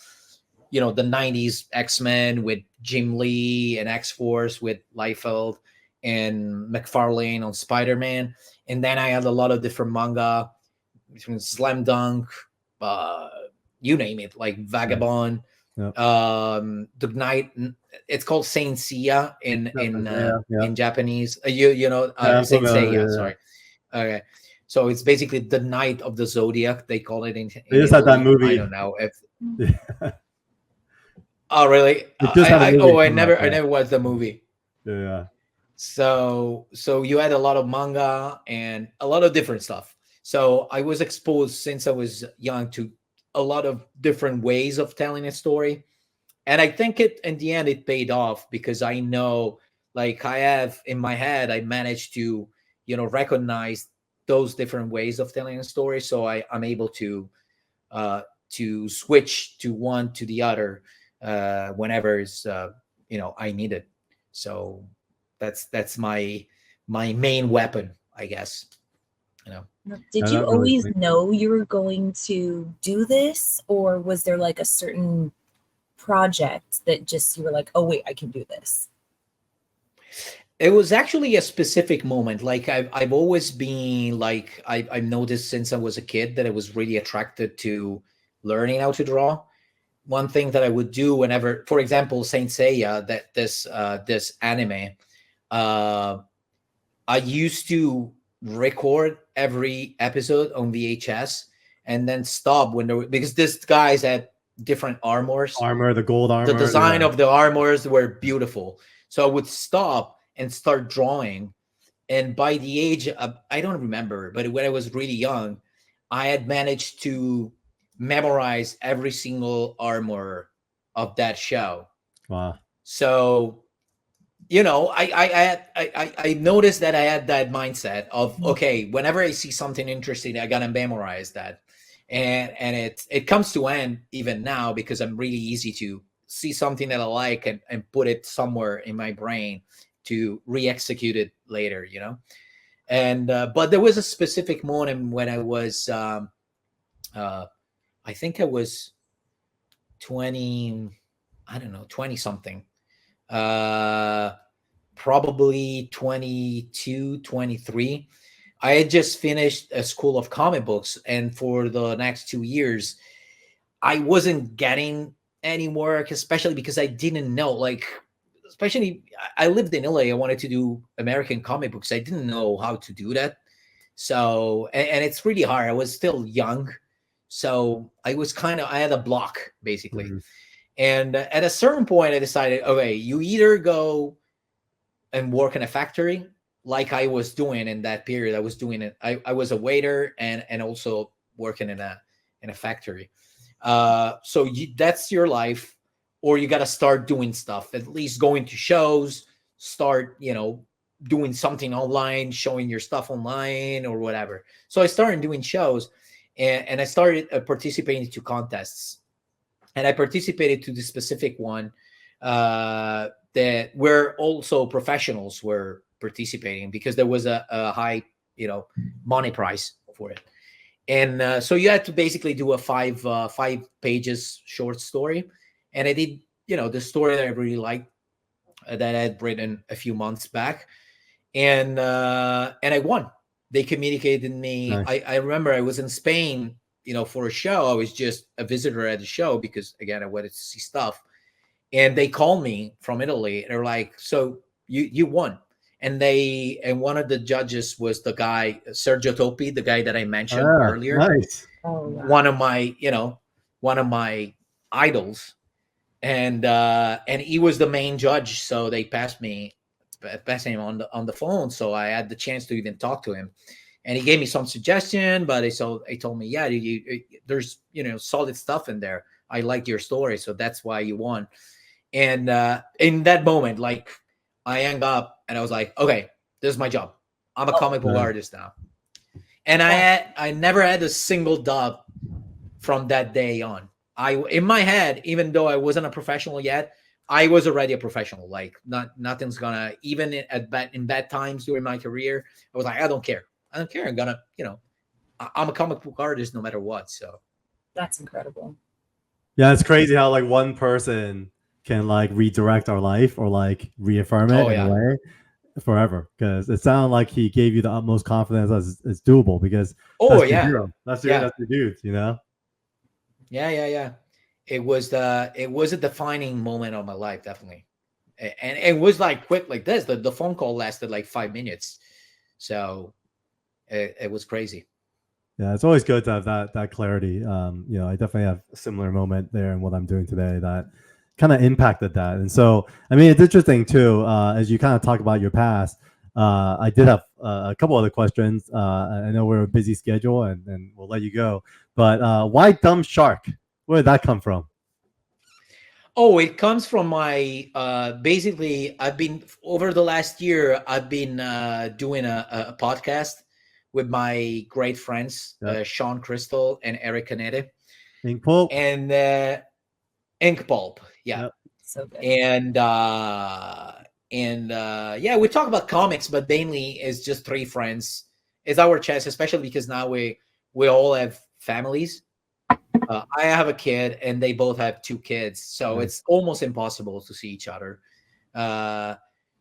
90s X-Men with Jim Lee, and X-Force with Liefeld and McFarlane on Spider-Man. And then I had a lot of different manga between Slam Dunk, you name it, like Vagabond, Yep. The Knight. It's called Saint Seiya in Japanese. Saint Seiya. Sorry. Okay. So it's basically the Knight of the Zodiac. They call it in They just had that movie. I don't know if. Oh really? I never watched the movie. Yeah. So you had a lot of manga and a lot of different stuff. So I was exposed since I was young to a lot of different ways of telling a story. And I think in the end, it paid off, because I know, like, I have in my head, I managed to, recognize those different ways of telling a story. So I'm able to switch to one to the other whenever I need it. So that's my main weapon, I guess. Did you always know you were going to do this, or was there like a certain project that just you were like, oh wait, I can do this? It was actually a specific moment. Like I've always been like, I've noticed since I was a kid that I was really attracted to learning how to draw. One thing that I would do whenever, for example, Saint Seiya, that this anime, I used to record every episode on VHS and then stop because these guys had different armor, the gold armor. The design of the armors were beautiful. So I would stop and start drawing. And by the age of, I don't remember, but when I was really young, I had managed to memorize every single armor of that show. Wow. So, I noticed that I had that mindset of, okay, whenever I see something interesting, I gotta memorize that. And it comes to end even now, because I'm really easy to see something that I like and put it somewhere in my brain to re-execute it later, And but there was a specific moment when I was I think I was 20 something, probably 22, 23. I had just finished a school of comic books, and for the next 2 years, I wasn't getting any work, especially because I didn't know, especially I lived in LA. I wanted to do American comic books. I didn't know how to do that. So, and it's really hard. I was still young. So I had a block, basically. Mm-hmm. And at a certain point, I decided, okay, you either go and work in a factory, like I was doing in that period. I was doing it. I was a waiter and also working in a factory. So that's your life, or you got to start doing stuff, at least going to shows, start, doing something online, showing your stuff online or whatever. So I started doing shows, and I started participating to contests. And I participated to the specific one that where also professionals were participating, because there was a high, money prize for it. And so you had to basically do a 5 pages short story. And I did, the story that I really liked, that I had written a few months back. And I won. They communicated me. Nice. I remember I was in Spain, for a show. I was just a visitor at the show because, again, I wanted to see stuff. And they called me from Italy. They're like, so you won. And one of the judges was the guy, Sergio Topi, the guy that I mentioned earlier. Nice. Oh, wow. One of my idols. and he was the main judge, so they passed him on the phone, so I had the chance to even talk to him, and he gave me some suggestion, but he told me, yeah, there's solid stuff in there. I liked your story, so that's why you won. And in that moment, like, I hung up and I was like, okay, this is my job. I'm a comic book artist now. And I never had a single dub from that day on. In my head, even though I wasn't a professional yet, I was already a professional. Like, nothing's gonna, even in bad times during my career, I was like, I don't care. I'm gonna, I'm a comic book artist no matter what. So that's incredible. Yeah, it's crazy how like one person can like redirect our life or like reaffirm it in a way forever. Because it sounded like he gave you the utmost confidence as it's doable. Because that's your hero. That's your dude. Yeah. It was a defining moment of my life, definitely. And it was like quick like this. The phone call lasted like 5 minutes, so it was crazy. Yeah, it's always good to have that clarity. I definitely have a similar moment there in what I'm doing today that kind of impacted that. And so, I mean, it's interesting too, as you kind of talk about your past. I did have a couple other questions. I know we're a busy schedule, and we'll let you go. But why Dumb Shark? Where did that come from? Oh, it comes from my basically. I've been over the last year. I've been doing a podcast with my great friends, Sean Crystal and Eric Canete. Ink Pulp. And Ink Pulp. Yeah. Yep. So good. And we talk about comics, but mainly it's just three friends. It's our chance, especially because now we all have families. I have a kid and they both have 2 kids. So it's almost impossible to see each other.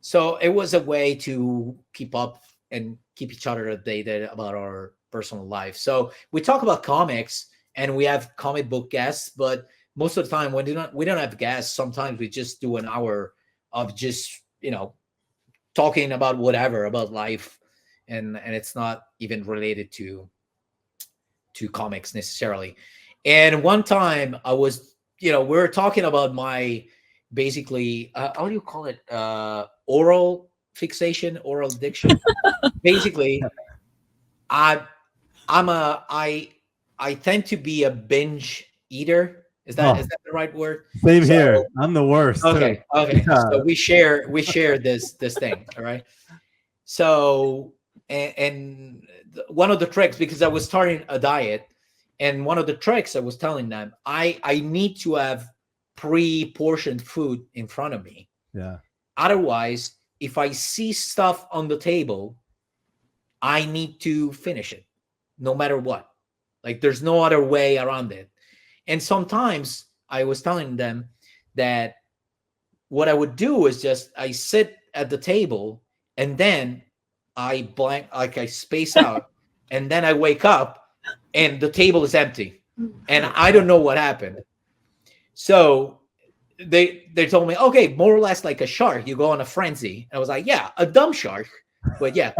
So it was a way to keep up and keep each other updated about our personal life. So we talk about comics and we have comic book guests, but most of the time when we don't have guests, sometimes we just do an hour of just, talking about whatever, about life. And it's not even related to comics necessarily. And one time I was, we were talking about my basically, how do you call it? Oral fixation, oral addiction. Basically, I tend to be a binge eater. Is that the right word? Same here. I'm the worst. Okay. Too. Okay. Yeah. So we share this thing. All right. So and one of the tricks, because I was starting a diet, and one of the tricks I was telling them, I need to have pre-portioned food in front of me. Yeah. Otherwise, if I see stuff on the table, I need to finish it, no matter what. Like, there's no other way around it. And sometimes I was telling them that what I would do is just I sit at the table and then I space out, and then I wake up and the table is empty and I don't know what happened. So they told me, okay, more or less like a shark, you go on a frenzy. I was like, yeah, a dumb shark, but yeah.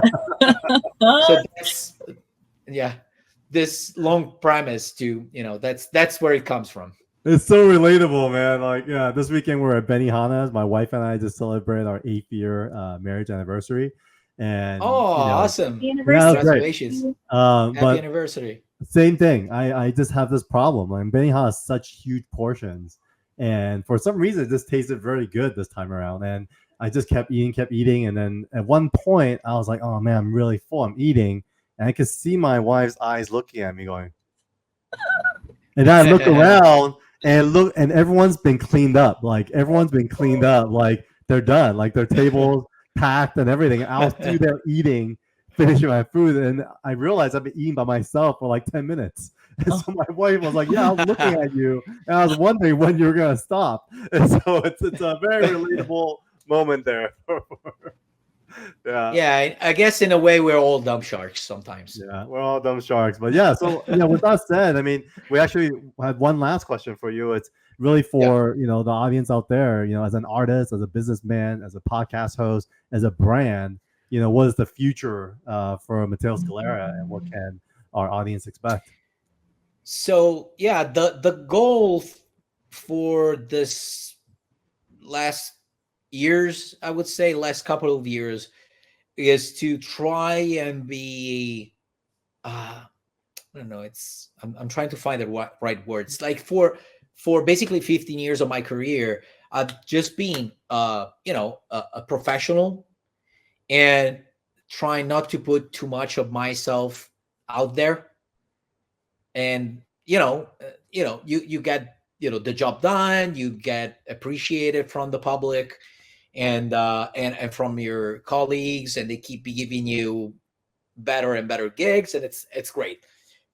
So this long premise to, that's where it comes from. It's so relatable, man. Like, yeah, this weekend we're at Benihana's. My wife and I just celebrated our 8th year marriage anniversary. And awesome! Congratulations! Happy anniversary! Same thing. I just have this problem. Like, Benihana has such huge portions, and for some reason, it just tasted very good this time around. And I just kept eating, and then at one point, I was like, "Oh man, I'm really full. I'm eating," and I could see my wife's eyes looking at me, going. And then I look around. And everyone's been cleaned up. Like, everyone's been cleaned up. Like, they're done. Like, their tables packed and everything. I was through there eating, finishing my food, and I realized I've been eating by myself for like 10 minutes. And so my wife was like, "Yeah, I was looking at you, and I was wondering when you were gonna stop." And so it's a very relatable moment there. Yeah, I guess in a way we're all dumb sharks sometimes. Yeah, we're all dumb sharks. But yeah, so with that said, I mean, we actually had one last question for you. It's really for the audience out there, as an artist, as a businessman, as a podcast host, as a brand, what is the future for Matteo Scalero, and what can our audience expect? So yeah, the goal for this last years, I would say last couple of years, is to try and be I don't know, I'm trying to find the right words. Like for basically 15 years of my career, I've just been a professional, and trying not to put too much of myself out there. And you get the job done, you get appreciated from the public, and from your colleagues, and they keep giving you better and better gigs, and it's great.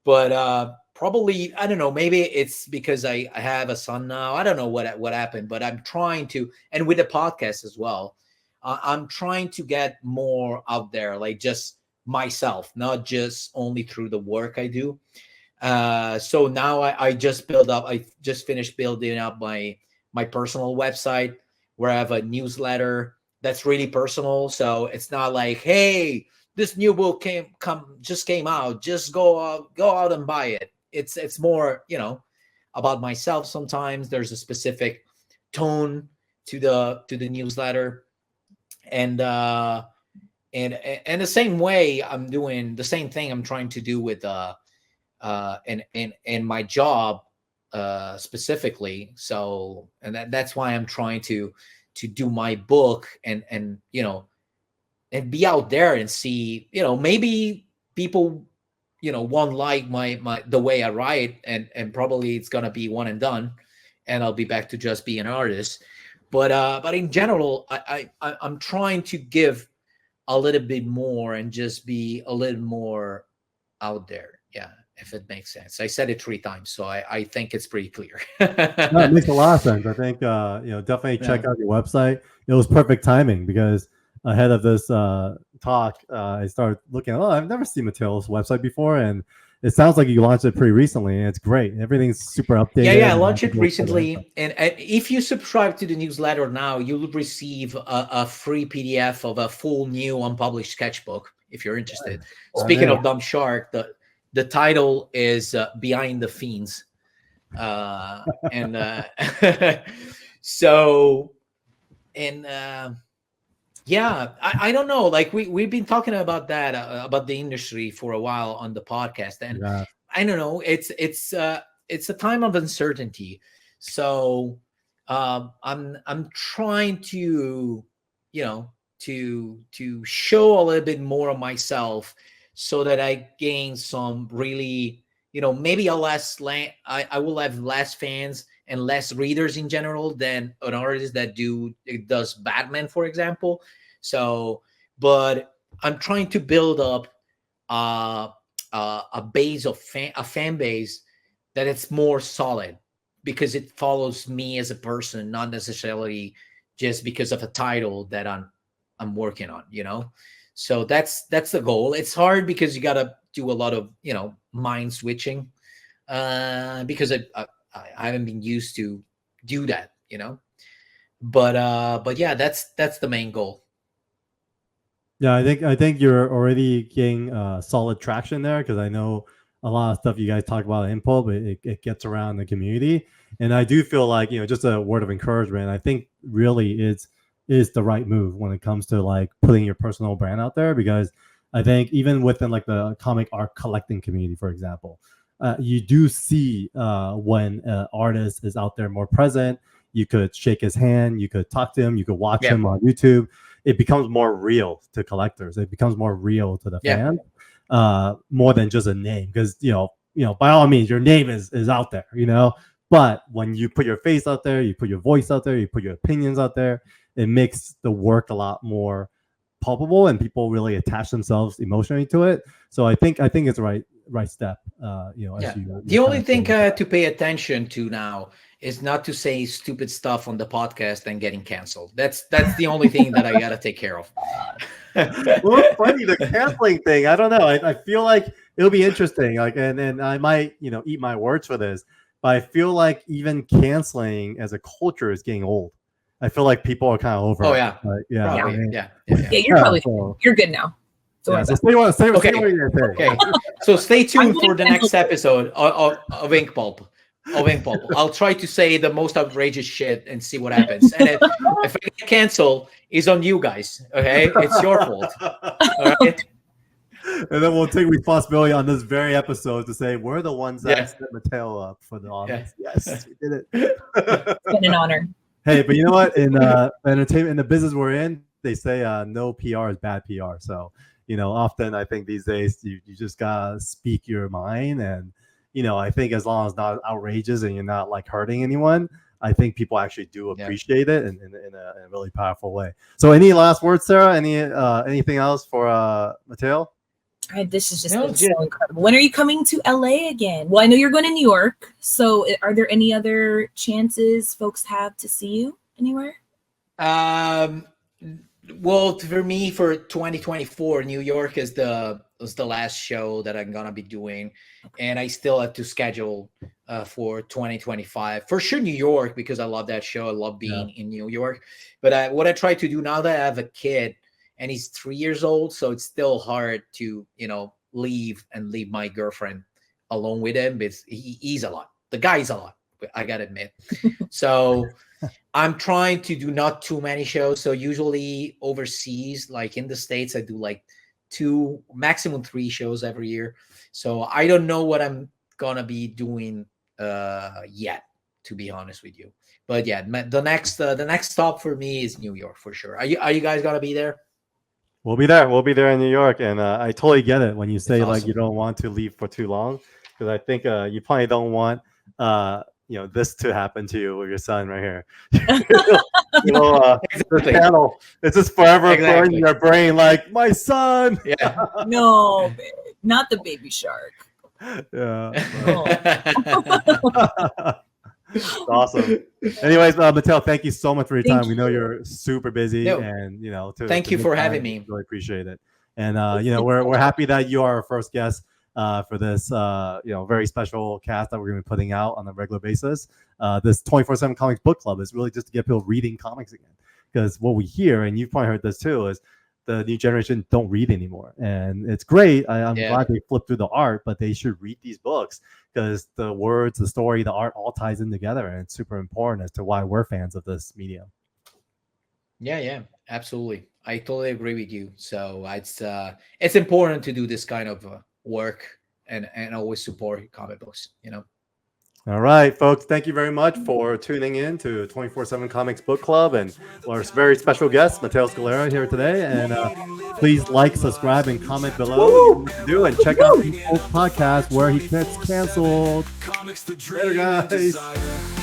But probably, I don't know, maybe it's because I have a son now. I don't know what happened, but I'm trying to, and with the podcast as well, I'm trying to get more out there, like just myself, not just only through the work I do. So now I just finished building up my personal website, where I have a newsletter that's really personal. So it's not like, hey, this new book just came out, just go out and buy it. It's more, about myself. Sometimes there's a specific tone to the newsletter, and the same way I'm doing the same thing I'm trying to do with in my job specifically. So, and that's why I'm trying to do my book, and and be out there and see, maybe people won't like my the way I write, and probably it's gonna be one and done, and I'll be back to just being an artist. But in general, I'm trying to give a little bit more and just be a little more out there. Yeah, if it makes sense. I said it 3 times, so I think it's pretty clear. No, it makes a lot of sense. I think definitely check out your website. It was perfect timing because ahead of this talk, I started looking. Oh, I've never seen Matteo's website before, and it sounds like you launched it pretty recently, and it's great. Everything's super updated. Yeah, I launched it recently, and if you subscribe to the newsletter now, you'll receive a free PDF of a full new unpublished sketchbook if you're interested. Right. Speaking of Dumb Shark, the title is Behind the Fiends, and so, and yeah, I don't know. Like we've been talking about that about the industry for a while on the podcast, and I don't know. It's a time of uncertainty, so I'm trying to to show a little bit more of myself, so that I gain some really maybe I will have less fans and less readers in general than an artist that does Batman, for example. So, but I'm trying to build up a base of a fan base that it's more solid, because it follows me as a person, not necessarily just because of a title that I'm working on. So that's the goal. It's hard because you got to do a lot of mind switching, because I haven't been used to do that, but yeah, that's the main goal. Yeah, I think you're already getting solid traction there, because I know a lot of stuff you guys talk about in Impulse, but it gets around the community, and I do feel like just a word of encouragement. I think really is the right move when it comes to like putting your personal brand out there, because I think even within like the comic art collecting community, for example, you do see when an artist is out there more present. You could shake his hand, you could talk to him, you could watch him on YouTube. It becomes more real to collectors. It becomes more real to the fan, more than just a name. Because by all means, your name is out there, But when you put your face out there, you put your voice out there, you put your opinions out there, it makes the work a lot more palpable, and people really attach themselves emotionally to it. So I think it's the right step. The only thing to pay attention to now is not to say stupid stuff on the podcast and getting canceled. That's the only thing that I gotta take care of. Well, it's funny, the canceling thing. I don't know. I feel like it'll be interesting. Like, and I might eat my words for this, but I feel like even canceling as a culture is getting old. I feel like people are kind of over. Oh yeah, yeah. You're probably you're good now. So say okay. So stay tuned for the next episode of Ink Pulp. of Ink Bubble. I'll try to say the most outrageous shit and see what happens. And if I get canceled, it's on you guys. Okay, it's your fault. All right. And then we'll take responsibility on this very episode to say we're the ones that set Matteo up for the audience. Yeah. Yes, we did it. It's been an honor. Hey, but you know what? In entertainment, in the business we're in, they say no PR is bad PR. So, you know, often I think these days you just gotta speak your mind, and you know, I think as long as it's not outrageous and you're not like hurting anyone, I think people actually do appreciate it in a really powerful way. So, any last words, Sarah? Anything else for Matteo? This has just been so incredible. When are you coming to LA again? Well, I know you're going to New York. So are there any other chances folks have to see you anywhere? Well, for me, for 2024, New York was the last show that I'm going to be doing. And I still have to schedule for 2025. For sure, New York, because I love that show. I love being in New York. But what I try to do now that I have a kid, and he's 3 years old, so it's still hard to, you know, leave my girlfriend alone with him. Because he's a lot. The guy's a lot, I gotta admit. So I'm trying to do not too many shows. So usually overseas, like in the States, I do like 2, maximum 3 shows every year. So I don't know what I'm gonna be doing yet, to be honest with you. But yeah, the next stop for me is New York for sure. Are you guys gonna be there? We'll be there. We'll be there in New York, and I totally get it when you say That's like awesome. you don't want to leave for too long, because I think you probably don't want you know, this to happen to you with your son right here. You know, the channel, it's just forever in your brain, like my son. Yeah. No, not the baby shark. Yeah. Oh. Awesome. Anyways, Matteo, thank you so much for your time. We know you're super busy, and you know, thank you for having me. Really appreciate it. And you know, we're happy that you are our first guest for this you know, very special cast that we're going to be putting out on a regular basis. This 24/7 Comics Book Club is really just to get people reading comics again, because what we hear, and you've probably heard this too, is the new generation don't read anymore, and it's great. I'm glad they flip through the art, but they should read these books, because the words, the story, the art all ties in together, and it's super important as to why we're fans of this medium. Yeah, absolutely. I totally agree with you. So it's important to do this kind of work and always support comic books, you know. All right, folks, thank you very much for tuning in to 24/7 Comics Book Club and our very special guest, Matteo Scalero, here today. And please like, subscribe, and comment below. And check out the podcast where he gets canceled. Later, guys.